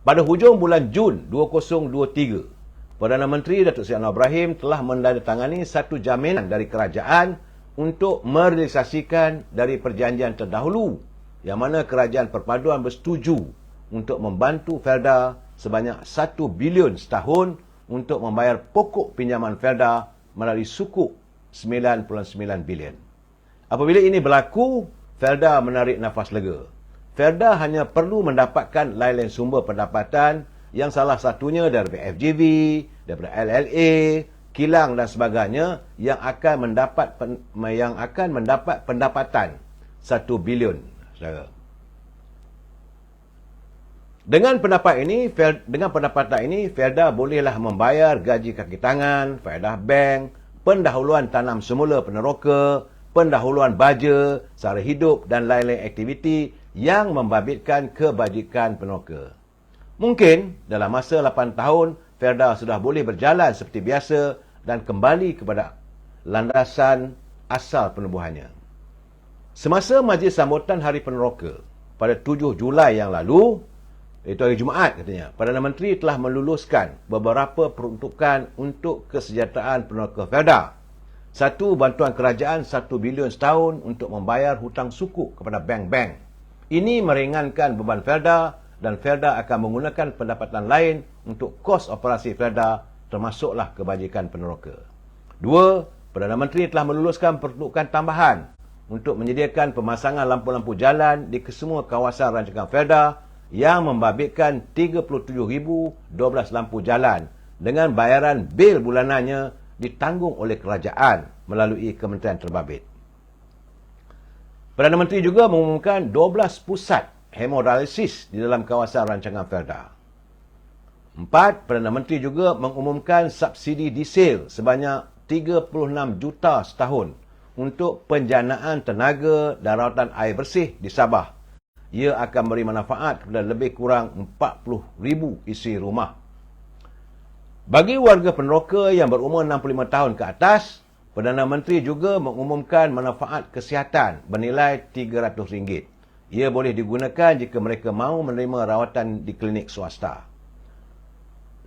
A: Pada hujung bulan Jun 2023, Perdana Menteri Datuk Seri Anwar Ibrahim telah menandatangani satu jaminan dari kerajaan untuk merealisasikan dari perjanjian terdahulu, yang mana kerajaan perpaduan bersetuju untuk membantu Felda sebanyak 1 bilion setahun untuk membayar pokok pinjaman Felda melalui sukuk 99 bilion. Apabila ini berlaku, Felda menarik nafas lega. Felda hanya perlu mendapatkan lain-lain sumber pendapatan yang salah satunya daripada FGV, daripada LLA, kilang dan sebagainya yang akan mendapat pendapatan 1 bilion. Dengan pendapatan ini, Felda bolehlah membayar gaji kaki tangan, faedah bank, pendahuluan tanam semula peneroka, pendahuluan baja, sara hidup dan lain-lain aktiviti yang membabitkan kebajikan peneroka. Mungkin dalam masa 8 tahun, Felda sudah boleh berjalan seperti biasa dan kembali kepada landasan asal penubuhannya. Semasa majlis sambutan Hari Peneroka pada 7 Julai yang lalu, itu hari Jumaat katanya, Perdana Menteri telah meluluskan beberapa peruntukan untuk kesejahteraan peneroka Felda. Satu, bantuan kerajaan 1 bilion setahun untuk membayar hutang sukuk kepada bank-bank. Ini meringankan beban Felda dan Felda akan menggunakan pendapatan lain untuk kos operasi Felda, termasuklah kebajikan peneroka. Dua, Perdana Menteri telah meluluskan peruntukan tambahan untuk menyediakan pemasangan lampu-lampu jalan di kesemua kawasan rancangan Felda yang membabitkan 37,012 lampu jalan dengan bayaran bil bulanannya ditanggung oleh kerajaan melalui kementerian terbabit. Perdana Menteri juga mengumumkan 12 pusat hemodialisis di dalam kawasan rancangan Felda. 4. Perdana Menteri juga mengumumkan subsidi diesel sebanyak 36 juta setahun untuk penjanaan tenaga dan rawatan air bersih di Sabah. Ia akan beri manfaat kepada lebih kurang 40,000 isi rumah. Bagi warga peneroka yang berumur 65 tahun ke atas, Perdana Menteri juga mengumumkan manfaat kesihatan bernilai RM300. Ia boleh digunakan jika mereka mahu menerima rawatan di klinik swasta.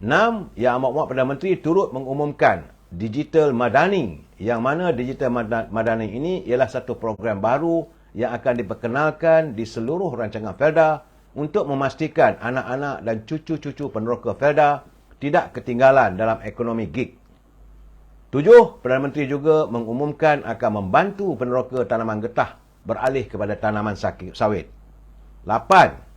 A: 6. Yang Amat Berhormat Perdana Menteri turut mengumumkan Digital Madani, yang mana Digital Madani ini ialah satu program baru yang akan diperkenalkan di seluruh rancangan Felda untuk memastikan anak-anak dan cucu-cucu peneroka Felda tidak ketinggalan dalam ekonomi gig. 7. Perdana Menteri juga mengumumkan akan membantu peneroka tanaman getah beralih kepada tanaman sawit. 8.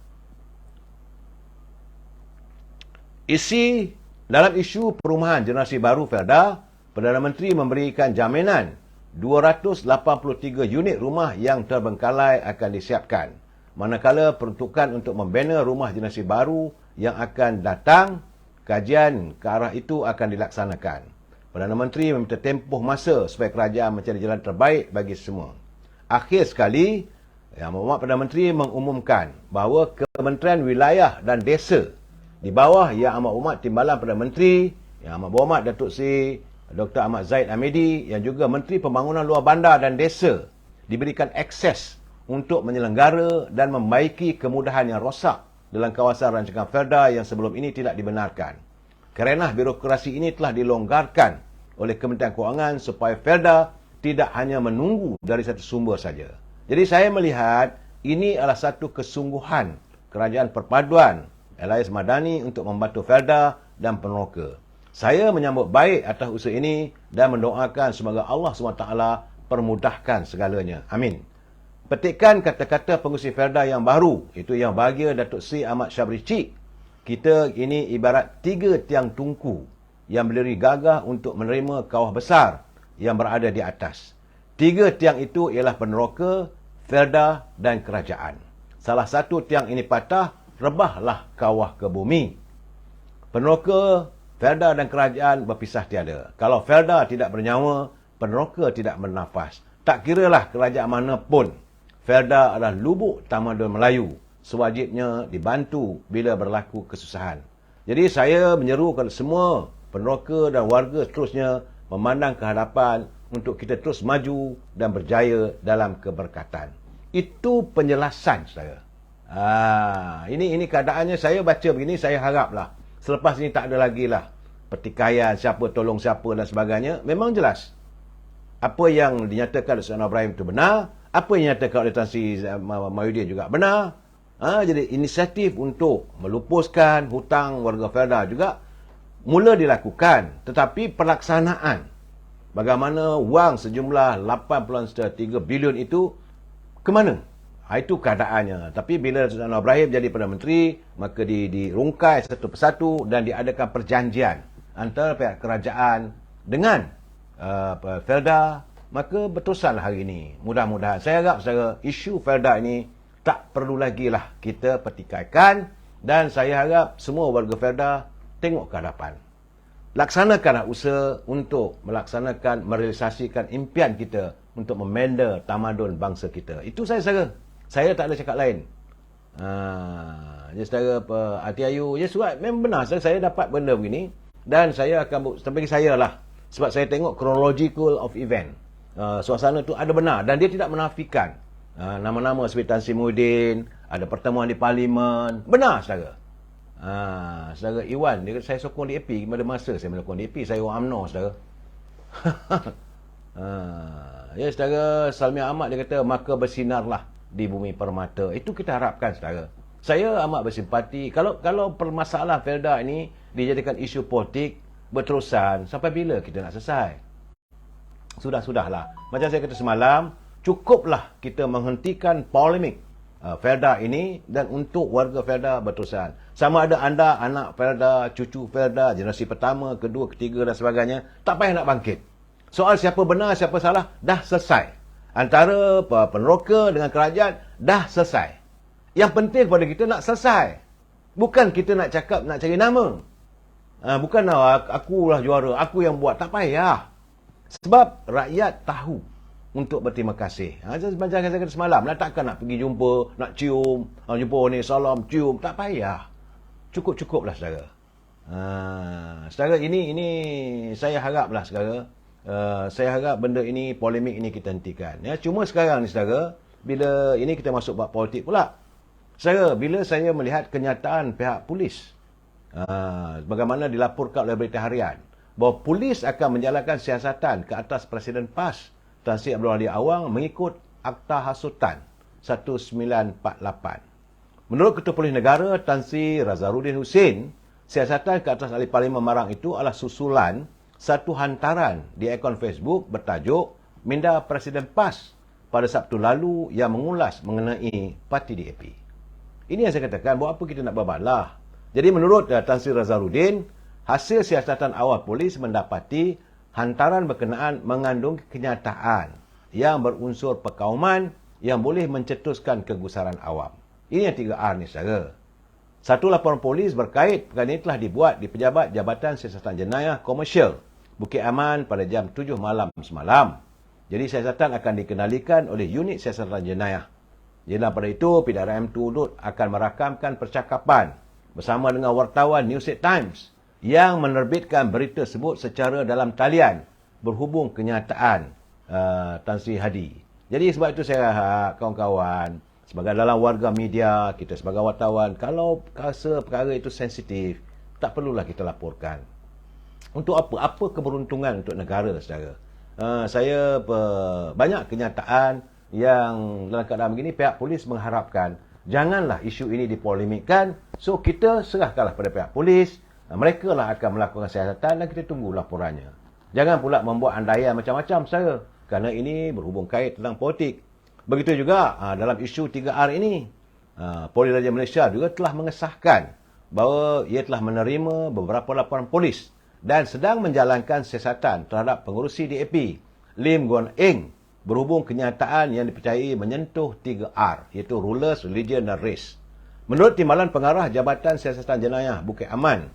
A: Dalam isu perumahan generasi baru Felda, Perdana Menteri memberikan jaminan 283 unit rumah yang terbengkalai akan disiapkan. Manakala peruntukan untuk membina rumah generasi baru yang akan datang kajian ke arah itu akan dilaksanakan. Perdana Menteri meminta tempoh masa supaya kerajaan mencari jalan terbaik bagi semua. Akhir sekali, Yang Berhormat Perdana Menteri mengumumkan bahawa Kementerian Wilayah dan Desa di bawah Yang Amat Berhormat Timbalan Perdana Menteri, Yang Amat Berhormat Datuk Seri Dr. Ahmad Zahid Hamidi yang juga Menteri Pembangunan Luar Bandar dan Desa diberikan akses untuk menyelenggara dan membaiki kemudahan yang rosak dalam kawasan rancangan Felda yang sebelum ini tidak dibenarkan. Kerenah birokrasi ini telah dilonggarkan oleh Kementerian Kewangan supaya Felda tidak hanya menunggu dari satu sumber saja. Jadi saya melihat ini adalah satu kesungguhan Kerajaan Perpaduan Elias Madani untuk membantu Felda dan peneroka. Saya menyambut baik atas usaha ini dan mendoakan semoga Allah SWT permudahkan segalanya. Amin. Petikan kata-kata pengurusi Felda yang baru, itu yang bahagia Datuk Seri Ahmad Syabri Cik. Kita ini ibarat 3 tiang tungku yang berdiri gagah untuk menerima kawah besar yang berada di atas. 3 tiang itu ialah peneroka, Felda dan kerajaan. Salah satu tiang ini patah, rebahlah kawah ke bumi. Peneroka, Felda dan kerajaan berpisah tiada. Kalau Felda tidak bernyawa, peneroka tidak bernafas. Tak kiralah kerajaan mana pun, Felda adalah lubuk tamadun Melayu. Sewajibnya dibantu bila berlaku kesusahan. Jadi saya menyeru kepada semua peneroka dan warga seterusnya memandang ke hadapan untuk kita terus maju dan berjaya dalam keberkatan. Itu penjelasan saya. Ini keadaannya saya baca begini, saya haraplah selepas ini tak ada lagi lah pertikaian siapa tolong siapa dan sebagainya. Memang jelas apa yang dinyatakan oleh Saudara Ibrahim itu benar, apa yang dinyatakan oleh Tan Sri Mahyudin juga benar. Jadi inisiatif untuk melupuskan hutang warga Felda juga mula dilakukan, tetapi pelaksanaan bagaimana wang sejumlah 8.3 bilion itu ke mana? Itu keadaannya. Tapi bila Saudara Ibrahim jadi Perdana Menteri, maka dirungkai satu persatu dan diadakan perjanjian antara pihak kerajaan dengan Felda, maka berterusanlah hari ini. Mudah-mudahan saya harap secara isu Felda ini tak perlu lagi lah kita pertikaikan, dan saya harap semua warga Felda tengok ke hadapan. Laksanakanlah usaha untuk melaksanakan, merealisasikan impian kita untuk memenda tamadun bangsa kita. Itu saya tak ada cakap lain. Jadi saudara Hati Ayu, ya surat memang benar. Saya dapat benda begini dan saya akan bagi saya lah, sebab saya tengok chronological of event. Suasana tu ada benar dan dia tidak menafikan nama-nama seperti Tan Sri Muhyiddin, ada pertemuan di Parlimen. Benar saudara. Saudara Iwan, dia kata saya sokong DAP. Pada masa saya melakukan DAP, saya orang UMNO saudara. Ya saudara Salmi Ahmad, dia kata maka bersinarlah di bumi permata. Itu kita harapkan saudara. Saya amat bersimpati. Kalau permasalahan Felda ini dijadikan isu politik berterusan, sampai bila kita nak selesai? Sudahlah. Macam saya kata semalam, cukuplah kita menghentikan polemik Felda ini dan untuk warga Felda berterusan. Sama ada anda anak Felda, cucu Felda, generasi pertama, kedua, ketiga dan sebagainya, tak payah nak bangkit. Soal siapa benar, siapa salah, dah selesai. Antara peneroka dengan kerajaan, dah selesai. Yang penting kepada kita nak selesai. Bukan kita nak cakap, nak cari nama. Bukan akulah juara, aku yang buat. Tak payah. Sebab rakyat tahu untuk berterima kasih. Macam saya kata semalam, takkan nak pergi jumpa, nak cium, jumpa orang ni, salam, cium. Tak payah. Cukup-cukuplah saudara. Saudara, ini saya haraplah saudara. Saya harap benda ini, polemik ini kita hentikan. Ya, cuma sekarang ni saudara, bila ini kita masuk bab politik pula. Saudara, bila saya melihat kenyataan pihak polis, bagaimana dilaporkan oleh berita harian, bahawa polis akan menjalankan siasatan ke atas Presiden PAS Tan Sri Abdul Hadi Awang mengikut Akta Hasutan 1948. Menurut Ketua Polis Negara Tan Sri Razarudin Husin, siasatan ke atas ahli Parlimen Marang itu adalah susulan satu hantaran di akaun Facebook bertajuk Minda Presiden PAS pada Sabtu lalu yang mengulas mengenai parti DAP. Ini yang saya katakan, buat apa kita nak berbalah. Jadi menurut Tan Sri Razarudin, hasil siasatan awal polis mendapati hantaran berkenaan mengandung kenyataan yang berunsur perkauman yang boleh mencetuskan kegusaran awam. Ini yang 3R ni saudara. Satu laporan polis berkait perkara ini telah dibuat di pejabat Jabatan Siasatan Jenayah Komersial Bukit Aman pada jam 7 malam semalam. Jadi siasatan akan dikenalikan oleh unit siasatan jenayah. Jadi pada itu, PDRM turut akan merakamkan percakapan bersama dengan wartawan New York Times yang menerbitkan berita tersebut secara dalam talian berhubung kenyataan Tan Sri Hadi. Jadi sebab itu saya harap kawan-kawan, sebagai dalam warga media, kita sebagai wartawan, kalau rasa perkara itu sensitif, tak perlulah kita laporkan. Untuk apa? Apa keberuntungan untuk negara saudara? Saya banyak kenyataan yang dalam keadaan begini, pihak polis mengharapkan janganlah isu ini dipolemikkan. So, kita serahkanlah pada pihak polis. Mereka lah akan melakukan siasatan dan kita tunggu laporannya. Jangan pula membuat andaian macam-macam saudara. Kerana ini berhubung kait tentang politik. Begitu juga dalam isu 3R ini. Polis Raja Malaysia juga telah mengesahkan bahawa ia telah menerima beberapa laporan polis dan sedang menjalankan siasatan terhadap pengurusi DAP, Lim Guan Eng, berhubung kenyataan yang dipercayai menyentuh 3R, iaitu Rulers, Religion dan Race. Menurut Timbalan Pengarah Jabatan Siasatan Jenayah Bukit Aman,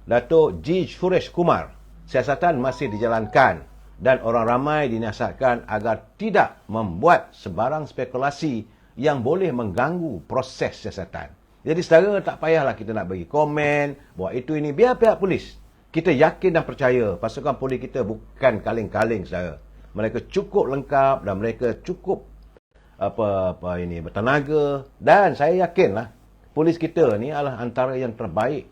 A: Datuk G. Suresh Kumar, siasatan masih dijalankan dan orang ramai dinasihatkan agar tidak membuat sebarang spekulasi yang boleh mengganggu proses siasatan. Jadi saudara, tak payahlah kita nak bagi komen bahawa itu ini, biar pihak polis. Kita yakin dan percaya pasukan polis kita bukan kaling-kaling saudara. Mereka cukup lengkap dan mereka cukup bertenaga, dan saya yakinlah polis kita ni adalah antara yang terbaik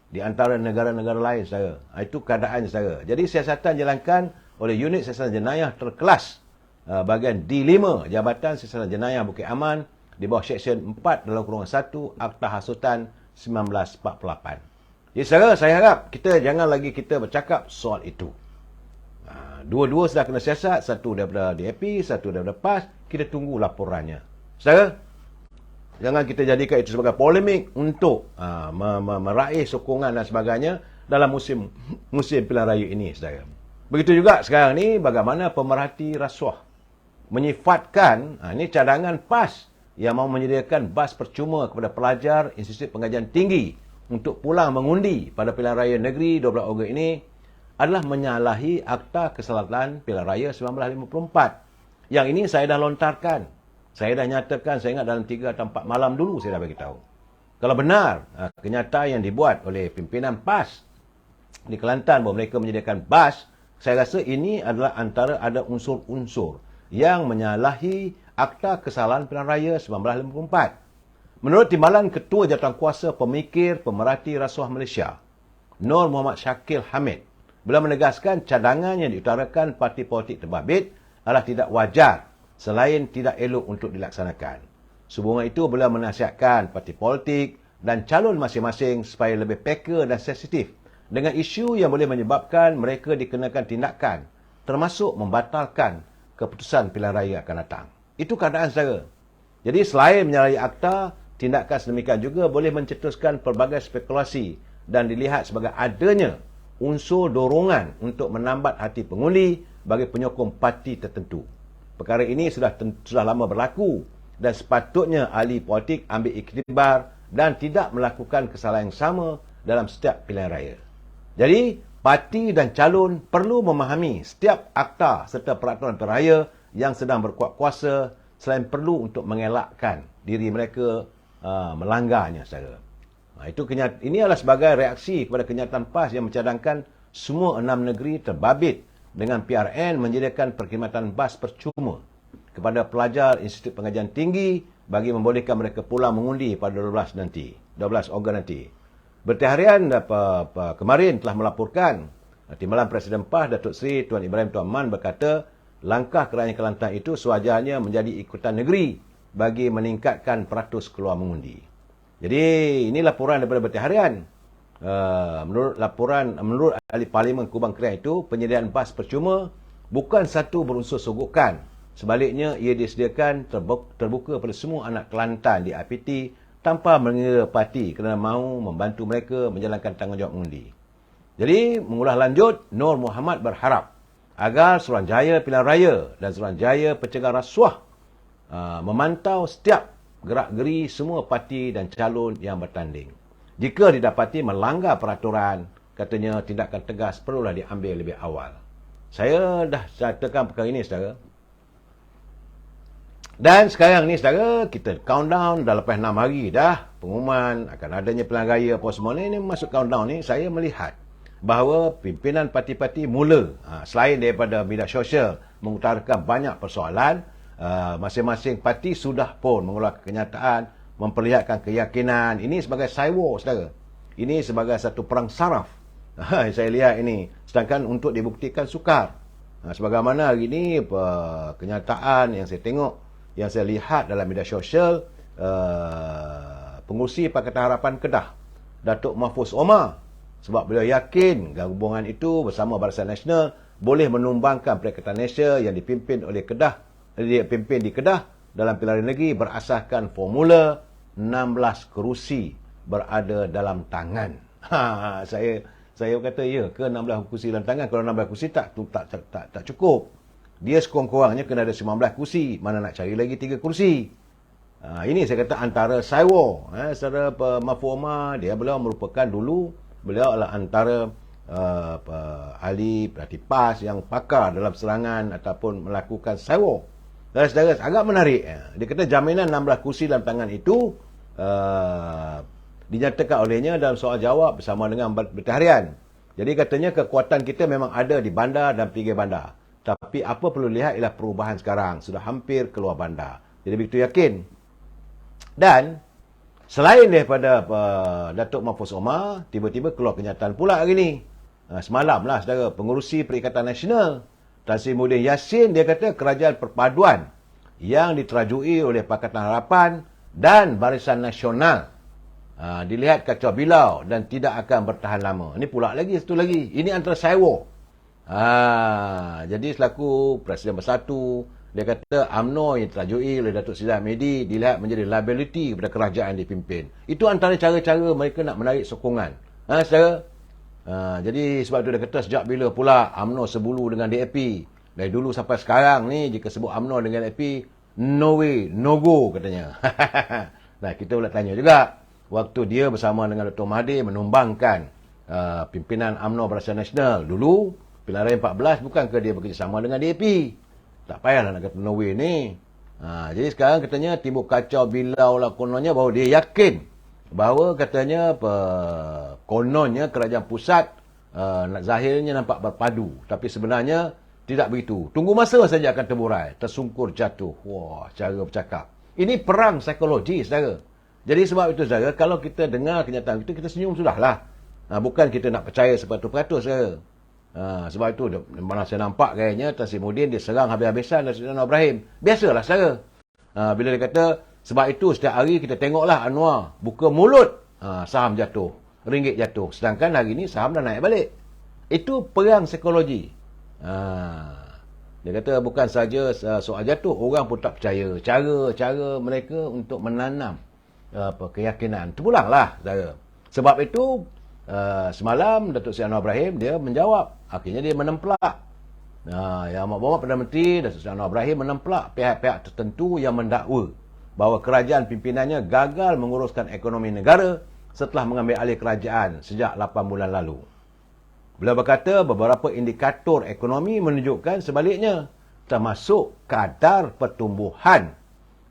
A: di antara negara-negara lain saudara. Itu keadaan saudara. Jadi siasatan jalankan oleh unit siasatan jenayah terkelas bahagian D5 Jabatan Siasatan Jenayah Bukit Aman di bawah Seksyen 4 dalam kurungan 1 Akta Hasutan 1948. Jadi saudara, saya harap kita jangan lagi kita bercakap soal itu. Dua-dua sudah kena siasat, satu daripada DAP, satu daripada PAS. Kita tunggu laporannya. Saudara, jangan kita jadikan itu sebagai polemik untuk meraih sokongan dan sebagainya dalam musim pilihan raya ini saudara. Begitu juga sekarang ni bagaimana pemerhati rasuah menyifatkan ini cadangan PAS yang mahu menyediakan bas percuma kepada pelajar Institut Pengajian Tinggi untuk pulang mengundi pada pilihan raya negeri 12 Ogos ini adalah menyalahi Akta Keselamatan Pilihan Raya 1954. Yang ini saya dah lontarkan. Saya dah nyatakan, saya ingat dalam 3 atau 4 malam dulu saya dah beritahu. Kalau benar kenyataan yang dibuat oleh pimpinan PAS di Kelantan bahawa mereka menyediakan bas, saya rasa ini adalah antara ada unsur-unsur yang menyalahi Akta Kesalahan Pilihan Raya 1954. Menurut timbalan Ketua Jawatankuasa Pemikir Pemerhati Rasuah Malaysia, Nur Muhammad Syakil Hamid, beliau menegaskan cadangan yang diutarakan parti politik terbabit adalah tidak wajar selain tidak elok untuk dilaksanakan. Sehubungan itu, beliau menasihatkan parti politik dan calon masing-masing supaya lebih peka dan sensitif dengan isu yang boleh menyebabkan mereka dikenakan tindakan, termasuk membatalkan keputusan pilihan raya akan datang. Itu keadaan saudara. Jadi selain menyalahi akta, tindakan sedemikian juga boleh mencetuskan pelbagai spekulasi dan dilihat sebagai adanya unsur dorongan untuk menambat hati pengundi bagi penyokong parti tertentu. Perkara ini sudah lama berlaku dan sepatutnya ahli politik ambil iktibar dan tidak melakukan kesalahan yang sama dalam setiap pilihan raya. Jadi, parti dan calon perlu memahami setiap akta serta peraturan pilihan raya yang sedang berkuat kuasa selain perlu untuk mengelakkan diri mereka melanggarnya saudara. Ini adalah sebagai reaksi kepada kenyataan PAS yang mencadangkan semua 6 negeri terbabit dengan PRN menyediakan perkhidmatan bas percuma kepada pelajar Institut Pengajian Tinggi bagi membolehkan mereka pulang mengundi pada 12 Ogos nanti. Berita harian kemarin telah melaporkan Timbalan Presiden PAS Datuk Seri Tuan Ibrahim Tuan Man berkata langkah kerajaan Kelantan itu sewajarnya menjadi ikutan negeri bagi meningkatkan peratus keluar mengundi. Jadi ini laporan daripada Berita Harian. Menurut ahli Parlimen Kubang Kelang itu, penyediaan bas percuma bukan satu berunsur sogokan. Sebaliknya, ia disediakan terbuka pada semua anak Kelantan di IPT tanpa mengira parti kerana mahu membantu mereka menjalankan tanggungjawab mengundi. Jadi, mengulas lanjut, Nur Muhammad berharap agar Suruhanjaya Pilihan Raya dan Suruhanjaya Pencegahan Rasuah memantau setiap gerak-geri semua parti dan calon yang bertanding. Jika didapati melanggar peraturan, katanya tindakan tegas perlulah diambil lebih awal. Saya dah nyatakan perkara ini, saudara. Dan sekarang ni, saudara, kita countdown dah lepas 6 hari dah. Pengumuman akan adanya pilihan raya apa semua ni masuk countdown ni. Saya melihat bahawa pimpinan parti-parti mula, selain daripada media sosial, mengutarakan banyak persoalan, masing-masing parti sudah pun mengeluarkan kenyataan, memperlihatkan keyakinan. Ini sebagai cyber, saudara. Ini sebagai satu perang saraf. Saya lihat ini. Sedangkan untuk dibuktikan sukar. Sebagaimana hari ini, kenyataan yang saya tengok, yang saya lihat dalam media sosial, pengurusi Pakatan Harapan Kedah, Datuk Mahfuz Omar, sebab beliau yakin gabungan itu bersama Barisan Nasional boleh menumbangkan Perikatan Malaysia yang dipimpin di Kedah dalam pilihan negeri berasaskan formula 16 kerusi berada dalam tangan. Saya kata ya ke 16 kerusi dalam tangan. Kalau 16 kerusi tak cukup. Dia sekurang-kurangnya kena ada 19 kursi. Mana nak cari lagi 3 kursi. Ini saya kata antara Saiwo. Saudara Mahfuz Omar, beliau merupakan dulu, beliau adalah antara ahli berarti PAS yang pakar dalam serangan ataupun melakukan Saiwo. Dan saudara, agak menarik. Dia kata jaminan 16 kursi dalam tangan itu dinyatakan olehnya dalam soal jawab bersama dengan Berita Harian. Jadi katanya kekuatan kita memang ada di bandar dan pinggir bandar. Tapi apa perlu lihat ialah perubahan sekarang. Sudah hampir keluar bandar. Jadi begitu yakin. Dan selain daripada Datuk Mahfuz Omar, tiba-tiba keluar kenyataan pula hari ini. Semalam lah, saudara, pengurusi Perikatan Nasional Tan Sri Muhyiddin Yassin, dia kata kerajaan perpaduan yang diterajui oleh Pakatan Harapan dan Barisan Nasional dilihat kacau bilau dan tidak akan bertahan lama. Ini pula lagi, satu lagi. Ini antara Saiwo. Jadi selaku Presiden Bersatu, dia kata UMNO yang terajui oleh Datuk Seri Ahmadi dilihat menjadi liability kepada kerajaan dipimpin. Itu antara cara-cara mereka nak menarik sokongan. Saudara? Jadi sebab itu dia kata sejak bila pula UMNO sebulu dengan DAP. Dari dulu sampai sekarang ni, jika sebut UMNO dengan DAP, no way, no go katanya. Nah, kita pula tanya juga. Waktu dia bersama dengan Dr. Mahathir menumbangkan pimpinan UMNO Barisan Nasional dulu, pilihan raya 14, bukankah dia bekerjasama dengan DAP? Tak payahlah nak kata no way ni. Jadi sekarang katanya timbul kacau bilau lah kononnya bahawa dia yakin bahawa katanya kononnya kerajaan pusat zahirnya nampak berpadu. Tapi sebenarnya tidak begitu. Tunggu masa saja akan terburai. Tersungkur jatuh. Wah, cara bercakap. Ini perang psikologi, saudara. Jadi sebab itu, saudara, kalau kita dengar kenyataan itu, kita senyum sudahlah. Bukan kita nak percaya 100%, saudara. Sebab itu, mana saya nampak kayaknya Tan Sri Muhyiddin dia serang habis-habisan Datuk Seri Anwar Ibrahim. Biasalah, saudara. Bila dia kata, sebab itu setiap hari kita tengoklah Anwar buka mulut, saham jatuh, ringgit jatuh. Sedangkan hari ini saham dah naik balik. Itu perang psikologi. Dia kata bukan saja soal jatuh, orang pun tak percaya. Cara mereka untuk menanam keyakinan. Terpulanglah, saudara. Sebab itu, semalam Datuk Seri Anwar Ibrahim dia menjawab. Akhirnya dia menemplak. Yang Amat Perdana Menteri Datuk Seri Anwar Ibrahim menemplak pihak-pihak tertentu yang mendakwa bahawa kerajaan pimpinannya gagal menguruskan ekonomi negara setelah mengambil alih kerajaan sejak 8 bulan lalu. Beliau berkata beberapa indikator ekonomi menunjukkan sebaliknya, termasuk kadar pertumbuhan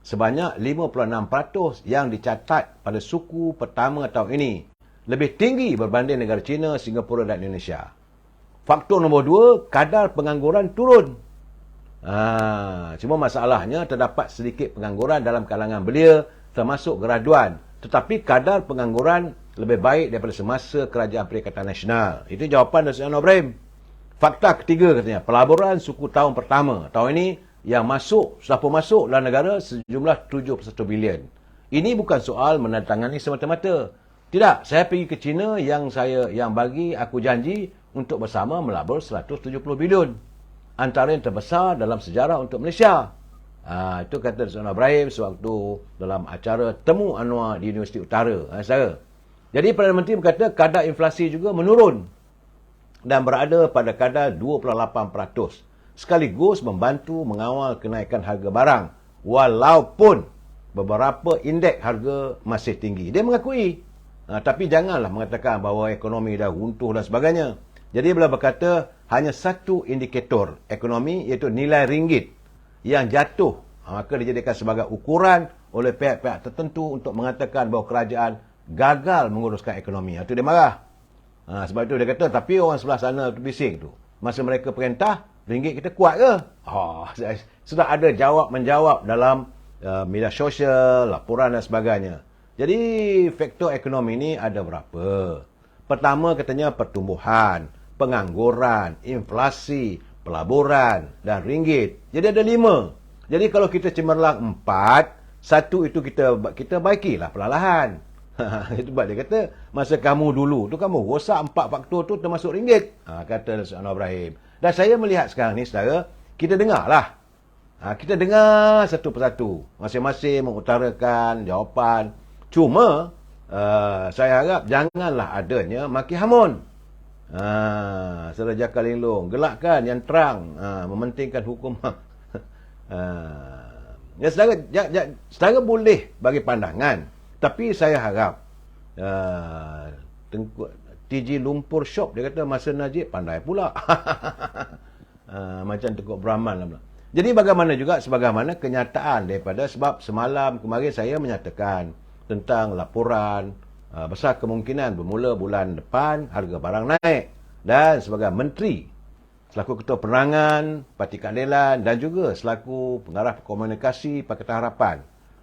A: sebanyak 56% yang dicatat pada suku pertama tahun ini, lebih tinggi berbanding negara China, Singapura dan Indonesia. Faktor nombor 2, kadar pengangguran turun. Cuma masalahnya terdapat sedikit pengangguran dalam kalangan belia, termasuk graduan. Tetapi kadar pengangguran lebih baik daripada semasa kerajaan Perikatan Nasional. Itu jawapan Datuk Seri Anwar Ibrahim. Fakta ketiga katanya, pelaburan suku tahun pertama. Tahun ini yang sudah pun masuk dalam negara sejumlah 71 bilion. Ini bukan soal menandatangani semata-mata. Tidak, saya pergi ke China yang bagi aku janji untuk bersama melabur 170 bilion. Antara yang terbesar dalam sejarah untuk Malaysia. Itu kata Datuk Seri Anwar Ibrahim sewaktu dalam acara Temu Anwar di Universiti Utara. Saudara. Jadi Perdana Menteri berkata kadar inflasi juga menurun dan berada pada kadar 28%. Sekaligus membantu mengawal kenaikan harga barang walaupun beberapa indeks harga masih tinggi. Dia mengakui Tapi janganlah mengatakan bahawa ekonomi dah runtuh dan sebagainya. Jadi bila berkata hanya satu indikator ekonomi iaitu nilai ringgit yang jatuh, maka dijadikan sebagai ukuran oleh pihak-pihak tertentu untuk mengatakan bahawa kerajaan gagal menguruskan ekonomi. Itu dia marah. Sebab itu dia kata, tapi orang sebelah sana tu bising tu. Masa mereka perintah, ringgit kita kuat ke? Sudah ada jawab-menjawab dalam media sosial, laporan dan sebagainya. Jadi faktor ekonomi ni ada berapa? Pertama katanya pertumbuhan, pengangguran, inflasi, pelaburan dan ringgit. Jadi ada 5. Jadi kalau kita cemerlang 4, 1 itu kita baikilah perlahan. Itu sebab dia kata, masa kamu dulu tu kamu rosak 4 faktor tu termasuk ringgit. Kata Anwar Ibrahim. Dan saya melihat sekarang ni saudara, kita dengarlah. Kita dengar satu persatu. Masing-masing mengutarakan jawapan. Cuma, saya harap janganlah adanya maki hamun. Saudara Jaka Linglung, gelakkan yang terang, mementingkan hukum. Saudara boleh bagi pandangan. Tapi saya harap, TG Lumpur Shop, dia kata masa Najib pandai pula. Macam Tengku Brahman lah pula. Jadi bagaimana juga sebagaimana kenyataan daripada, sebab semalam kemarin saya menyatakan tentang laporan besar kemungkinan bermula bulan depan harga barang naik. Dan sebagai menteri, selaku ketua penerangan Parti Keadilan dan juga selaku pengarah komunikasi Pakatan Harapan,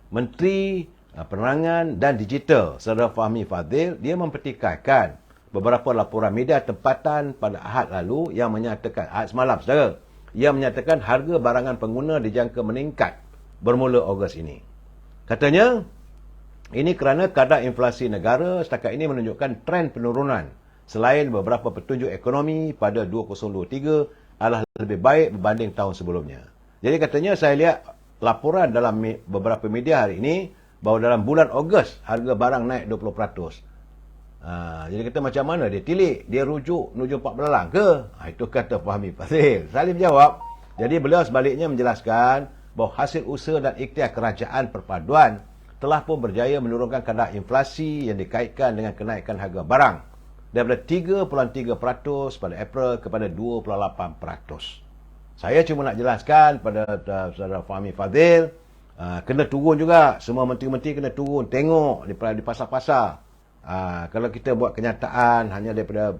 A: Menteri Penerangan dan Digital Saudara Fahmi Fadzil, dia mempertikaikan beberapa laporan media tempatan pada Ahad lalu yang menyatakan, Ahad semalam saudara, yang menyatakan harga barangan pengguna dijangka meningkat bermula Ogos ini. Katanya, ini kerana kadar inflasi negara setakat ini menunjukkan tren penurunan selain beberapa petunjuk ekonomi pada 2023 adalah lebih baik berbanding tahun sebelumnya. Jadi katanya saya lihat laporan dalam beberapa media hari ini bahawa dalam bulan Ogos harga barang naik 20%. Jadi kata macam mana dia tilik? Dia rujuk menuju 4 belalang ke? Itu kata Fahmi Fadzil. Salim jawab. Jadi beliau sebaliknya menjelaskan bahawa hasil usaha dan ikhtiar kerajaan perpaduan telah pun berjaya menurunkan kadar inflasi yang dikaitkan dengan kenaikan harga barang daripada 3.3% pada April kepada 2.8%. Saya cuma nak jelaskan pada saudara Fahmi Fadzil, kena turun juga, semua menteri-menteri kena turun, tengok di pasar-pasar. Kalau kita buat kenyataan hanya daripada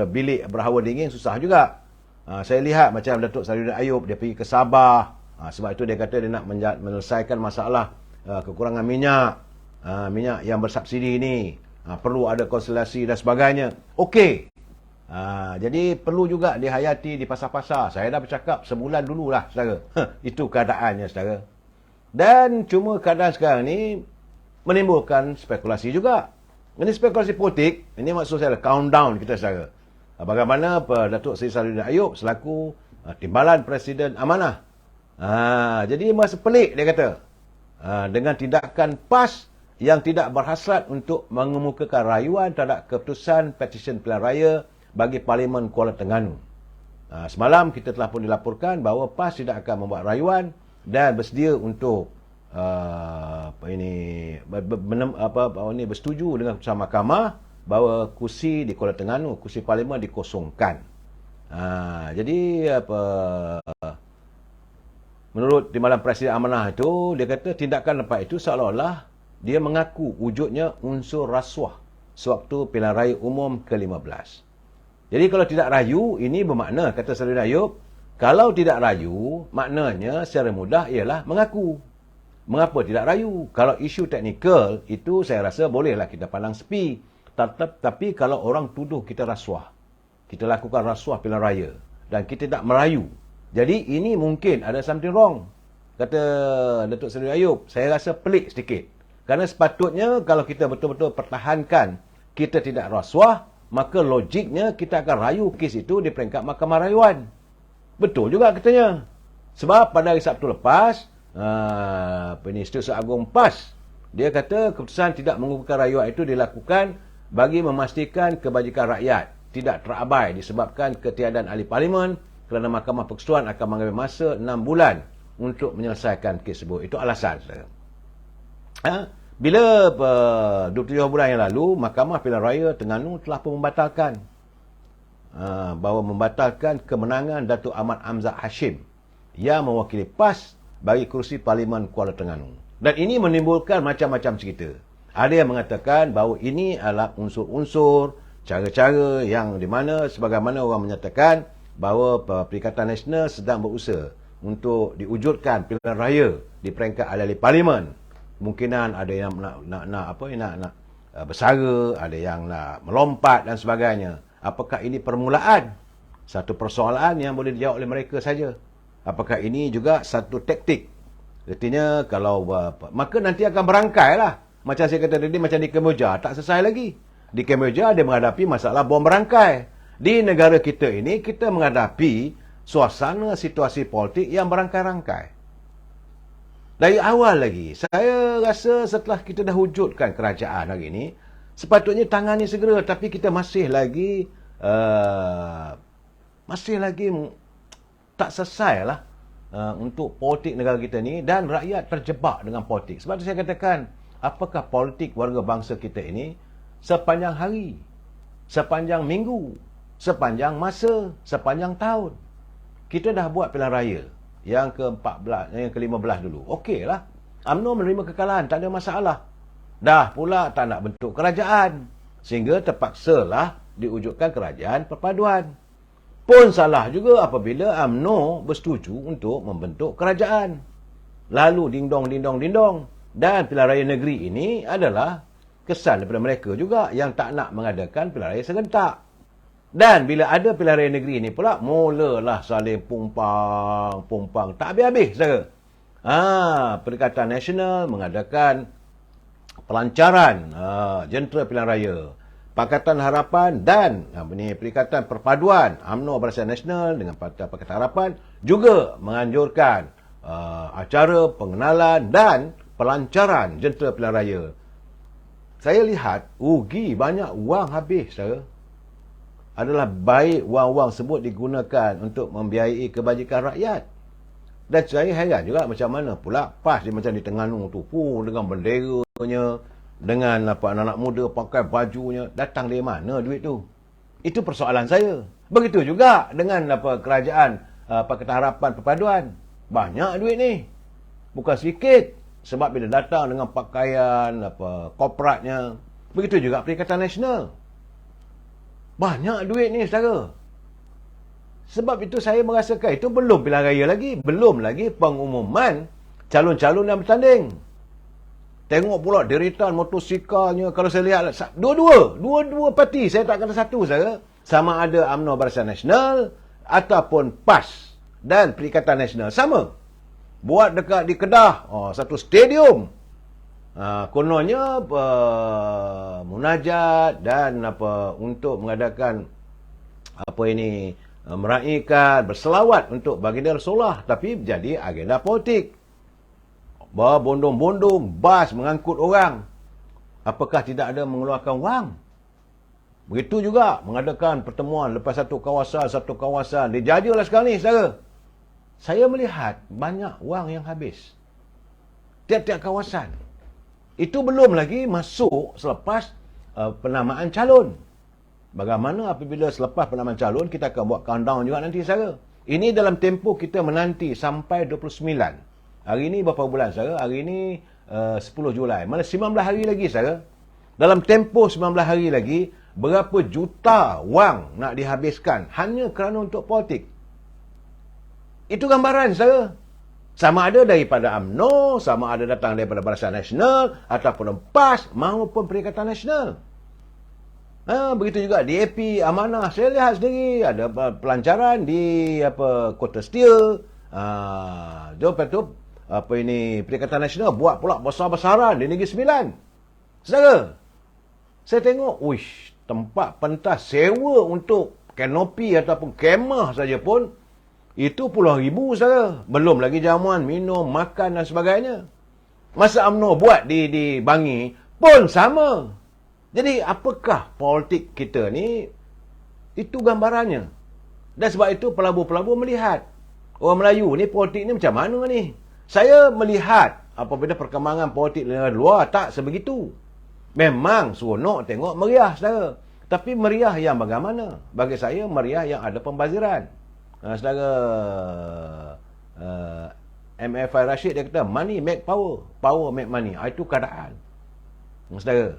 A: bilik berhawa dingin, susah juga. Saya lihat macam Datuk Saifuddin Ayub, dia pergi ke Sabah. Sebab itu dia kata dia nak menyelesaikan masalah kekurangan minyak yang bersubsidi ini. Perlu ada konsultasi dan sebagainya. Okey. Jadi perlu juga dihayati di pasar-pasar. Saya dah bercakap sebulan dululah, saudara. Itu keadaannya, saudara. Dan cuma keadaan sekarang ni menimbulkan spekulasi juga. Ini spekulasi politik. Ini maksud saya countdown kita, saudara. Bagaimana Datuk Seri Saifuddin Ayub selaku timbalan Presiden Amanah. Jadi masa pelik dia kata. Dengan tindakan PAS yang tidak berhasrat untuk mengemukakan rayuan terhadap keputusan petisyen pilihan raya bagi Parlimen Kuala Terengganu. Semalam kita telah pun dilaporkan bahawa PAS tidak akan membuat rayuan dan bersedia untuk bersetuju dengan keputusan mahkamah bahawa kursi di Kuala Terengganu, kursi Parlimen dikosongkan. Jadi menurut Timbalan Presiden Amanah itu, dia kata tindakan lepas itu seolah-olah dia mengaku wujudnya unsur rasuah sewaktu pilihan raya umum ke-15. Jadi kalau tidak rayu, ini bermakna, kata Saifuddin Ayub, kalau tidak rayu, maknanya secara mudah ialah mengaku. Mengapa tidak rayu? Kalau isu teknikal, itu saya rasa bolehlah kita pandang sepi. Tapi kalau orang tuduh kita rasuah, kita lakukan rasuah pilihan raya, dan kita tak merayu, jadi ini mungkin ada something wrong. Kata Datuk Saifuddin Ayub, saya rasa pelik sedikit. Kerana sepatutnya kalau kita betul-betul pertahankan kita tidak rasuah, maka logiknya kita akan rayu kes itu di peringkat Mahkamah Rayuan. Betul juga katanya. Sebab pada hari Sabtu lepas, Setiausaha Agung PAS, dia kata keputusan tidak mengukuhkan rayuan itu dilakukan bagi memastikan kebajikan rakyat tidak terabai disebabkan ketiadaan ahli parlimen, kerana Mahkamah Persekutuan akan mengambil masa 6 bulan untuk menyelesaikan kes tersebut. Itu alasan. Bila 27 bulan yang lalu, Mahkamah Pilihan Raya Terengganu telah pun membatalkan kemenangan Datuk Ahmad Hamzah Hashim yang mewakili PAS bagi kerusi Parlimen Kuala Terengganu. Dan ini menimbulkan macam-macam cerita. Ada yang mengatakan bahawa ini adalah unsur-unsur, cara-cara yang di mana sebagaimana orang menyatakan bahawa Perikatan Nasional sedang berusaha untuk diwujudkan pilihan raya di peringkat ahli-ahli parlimen. Kemungkinan ada yang nak bersara, ada yang nak melompat dan sebagainya. Apakah ini permulaan satu persoalan yang boleh dijawab oleh mereka saja? Apakah ini juga satu taktik? Artinya kalau maka nanti akan berangkai lah. Macam saya kata tadi, macam di Kemboja tak selesai lagi. Di Kemboja dia menghadapi masalah bom berangkai. Di negara kita ini kita menghadapi suasana situasi politik yang berangkai-rangkai. Dari awal lagi, saya rasa setelah kita dah wujudkan kerajaan hari ini, sepatutnya tangani segera, tapi kita masih lagi tak selesai lah untuk politik negara kita ni, dan rakyat terjebak dengan politik. Sebab tu saya katakan, apakah politik warga bangsa kita ini sepanjang hari, sepanjang minggu, sepanjang masa, sepanjang tahun. Kita dah buat pilihan raya yang ke-14, yang ke-15 dulu. Okey lah. UMNO menerima kekalahan, tak ada masalah. Dah pula tak nak bentuk kerajaan, sehingga terpaksalah diwujudkan kerajaan perpaduan. Pun salah juga apabila UMNO bersetuju untuk membentuk kerajaan. Lalu ding-dong. Dan pilihan raya negeri ini adalah kesan daripada mereka juga yang tak nak mengadakan pilihan raya serentak. Dan bila ada pilihan raya negeri ini pula, mulalah saling pumpang. Tak habis-habis, saudara. Perikatan Nasional mengadakan pelancaran jentera pilihan raya. Pakatan Harapan dan Perikatan Perpaduan UMNO Barisan Nasional dengan Pakatan Harapan juga menganjurkan acara pengenalan dan pelancaran jentera pilihan raya. Saya lihat rugi banyak wang habis, saudara. Adalah baik wang-wang sebut digunakan untuk membiayai kebajikan rakyat. Dan saya heran juga macam mana pula PAS dia macam di Terengganu tu, dengan benderanya, dengan anak-anak muda pakai bajunya, datang dari mana duit tu? Itu persoalan saya. Begitu juga dengan kerajaan Pakatan Harapan Perpaduan. Banyak duit ni. Bukan sedikit. Sebab bila datang dengan pakaian korporatnya. Begitu juga Perikatan Nasional. Banyak duit ni, saudara. Sebab itu saya merasakan itu belum pilihan raya lagi. Belum lagi pengumuman calon-calon yang bertanding. Tengok pula deretan motosikalnya. Kalau saya lihat, dua-dua parti. Saya tak kata satu, saudara. Sama ada UMNO Barisan Nasional ataupun PAS dan Perikatan Nasional. Sama. Buat dekat di Kedah. Satu stadium. Kononnya munajat dan untuk mengadakan meraihkan berselawat untuk baginda Rasulullah, tapi jadi agenda politik. Bondong-bondong bas mengangkut orang. Apakah tidak ada mengeluarkan wang? Begitu juga mengadakan pertemuan lepas satu kawasan dijadilah sekarang ni, saudara. Saya melihat banyak wang yang habis tiap-tiap kawasan. Itu belum lagi masuk selepas penamaan calon. Bagaimana apabila selepas penamaan calon, kita akan buat countdown juga nanti, saudara. Ini dalam tempoh kita menanti sampai 29. Hari ini berapa bulan, saudara? Hari ini 10 Julai. Mana 19 hari lagi, saudara. Dalam tempoh 19 hari lagi, berapa juta wang nak dihabiskan hanya kerana untuk politik. Itu gambaran, saudara. Sama ada daripada UMNO, sama ada datang daripada Barisan Nasional, ataupun PAS maupun Perikatan Nasional. Begitu juga DAP, Amanah. Saya lihat sendiri ada pelancaran di Kota Setia. Lepas tu Perikatan Nasional buat pula besar-besaran di Negeri Sembilan. Saudara, saya tengok, tempat pentas sewa untuk kanopi ataupun kemah saja pun itu puluhan ribu, saudara. Belum lagi jamuan, minum, makan dan sebagainya. Masa UMNO buat di Bangi pun sama. Jadi apakah politik kita ni? Itu gambarannya. Dan sebab itu pelabur-pelabur melihat orang Melayu ni politik ni macam mana ni? Saya melihat apabila perkembangan politik negara luar, tak sebegitu. Memang seronok tengok meriah, saudara. Tapi meriah yang bagaimana? Bagi saya, meriah yang ada pembaziran. Saudara, MFI Rashid dia kata, money make power, power make money. Itu keadaan. Saudara.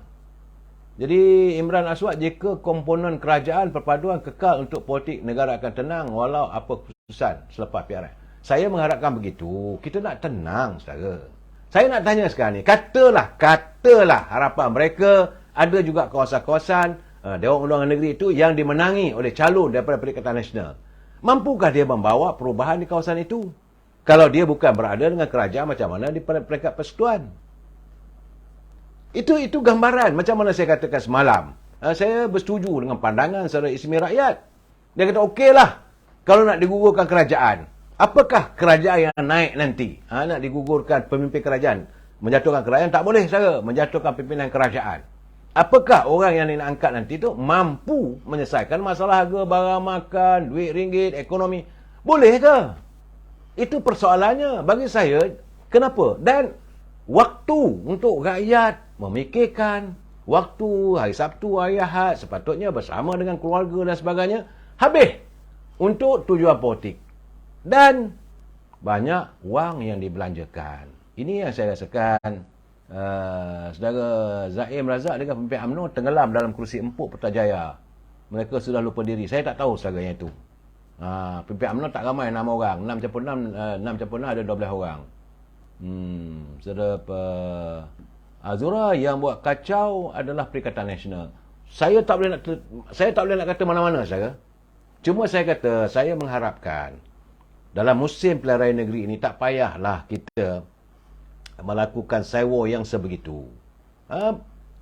A: Jadi Imran Aswad, jika komponen kerajaan perpaduan kekal untuk politik negara akan tenang walau apa keputusan selepas PRN. Saya mengharapkan begitu. Kita nak tenang, saudara. Saya nak tanya sekarang ni, katalah harapan mereka ada juga kawasan-kawasan Dewan Undangan Negeri itu yang dimenangi oleh calon daripada Perikatan Nasional. Mampukah dia membawa perubahan di kawasan itu? Kalau dia bukan berada dengan kerajaan macam mana di peringkat persekutuan? Itu gambaran. Macam mana saya katakan semalam. Saya bersetuju dengan pandangan saudara Ismi Rakyat. Dia kata, okeylah kalau nak digugurkan kerajaan. Apakah kerajaan yang naik nanti? Nak digugurkan pemimpin kerajaan. Menjatuhkan kerajaan, tak boleh, saudara. Menjatuhkan pimpinan kerajaan. Apakah orang yang nak angkat nanti tu mampu menyelesaikan masalah harga barang makan, duit ringgit, ekonomi? Boleh ke? Itu persoalannya. Bagi saya, kenapa? Dan waktu untuk rakyat memikirkan, waktu hari Sabtu, hari Ahad, sepatutnya bersama dengan keluarga dan sebagainya, habis untuk tujuan politik. Dan banyak wang yang dibelanjakan. Ini yang saya rasakan saudara Zaim Razak dengan pemimpin UMNO tenggelam dalam kerusi empuk Putrajaya. Mereka sudah lupa diri. Saya tak tahu saudaranya itu. Pemimpin UMNO tak ramai 6 orang. 6 ada 12 orang. Saudara Azura yang buat kacau adalah Perikatan Nasional. Saya tak boleh nak kata mana-mana, saudara. Cuma saya kata, saya mengharapkan dalam musim pilihan raya negeri ini tak payahlah kita melakukan sewa yang sebegitu.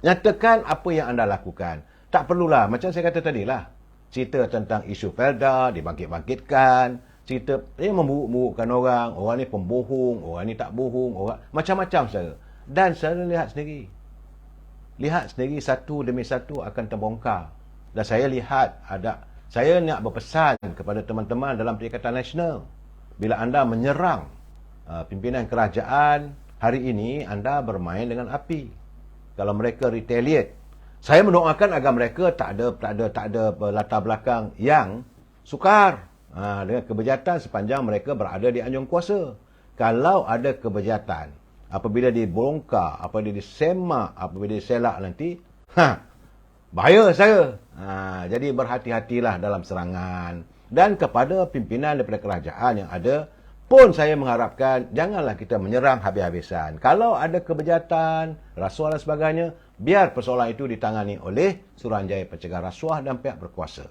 A: Nyatakan apa yang anda lakukan. Tak perlulah, macam saya kata tadilah, cerita tentang isu Felda dibangkit-bangkitkan, cerita memburuk-burukkan orang ni pembohong, orang ni tak bohong, orang macam-macam, saudara. Dan saya lihat sendiri satu demi satu akan terbongkar. Dan saya lihat saya nak berpesan kepada teman-teman dalam Perikatan Nasional, bila anda menyerang pimpinan kerajaan hari ini, anda bermain dengan api. Kalau mereka retaliate, saya mendoakan agar mereka tak ada latar belakang yang sukar dengan kebejatan sepanjang mereka berada di anjung kuasa. Kalau ada kebejatan, apabila dibongkar, apabila disemak, apabila diselak nanti, bahaya saya. Jadi berhati-hatilah dalam serangan. Dan kepada pimpinan daripada kerajaan yang ada pun saya mengharapkan janganlah kita menyerang habis-habisan. Kalau ada kebejatan, rasuah dan sebagainya, biar persoalan itu ditangani oleh Suruhanjaya Pencegah Rasuah dan pihak berkuasa.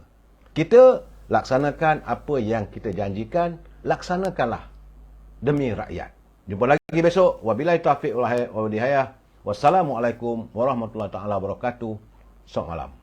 A: Kita laksanakan apa yang kita janjikan, laksanakanlah demi rakyat. Jumpa lagi besok. Wabillahi taufiq wal hidayah. Wassalamualaikum warahmatullahi taala wabarakatuh. Selamat malam.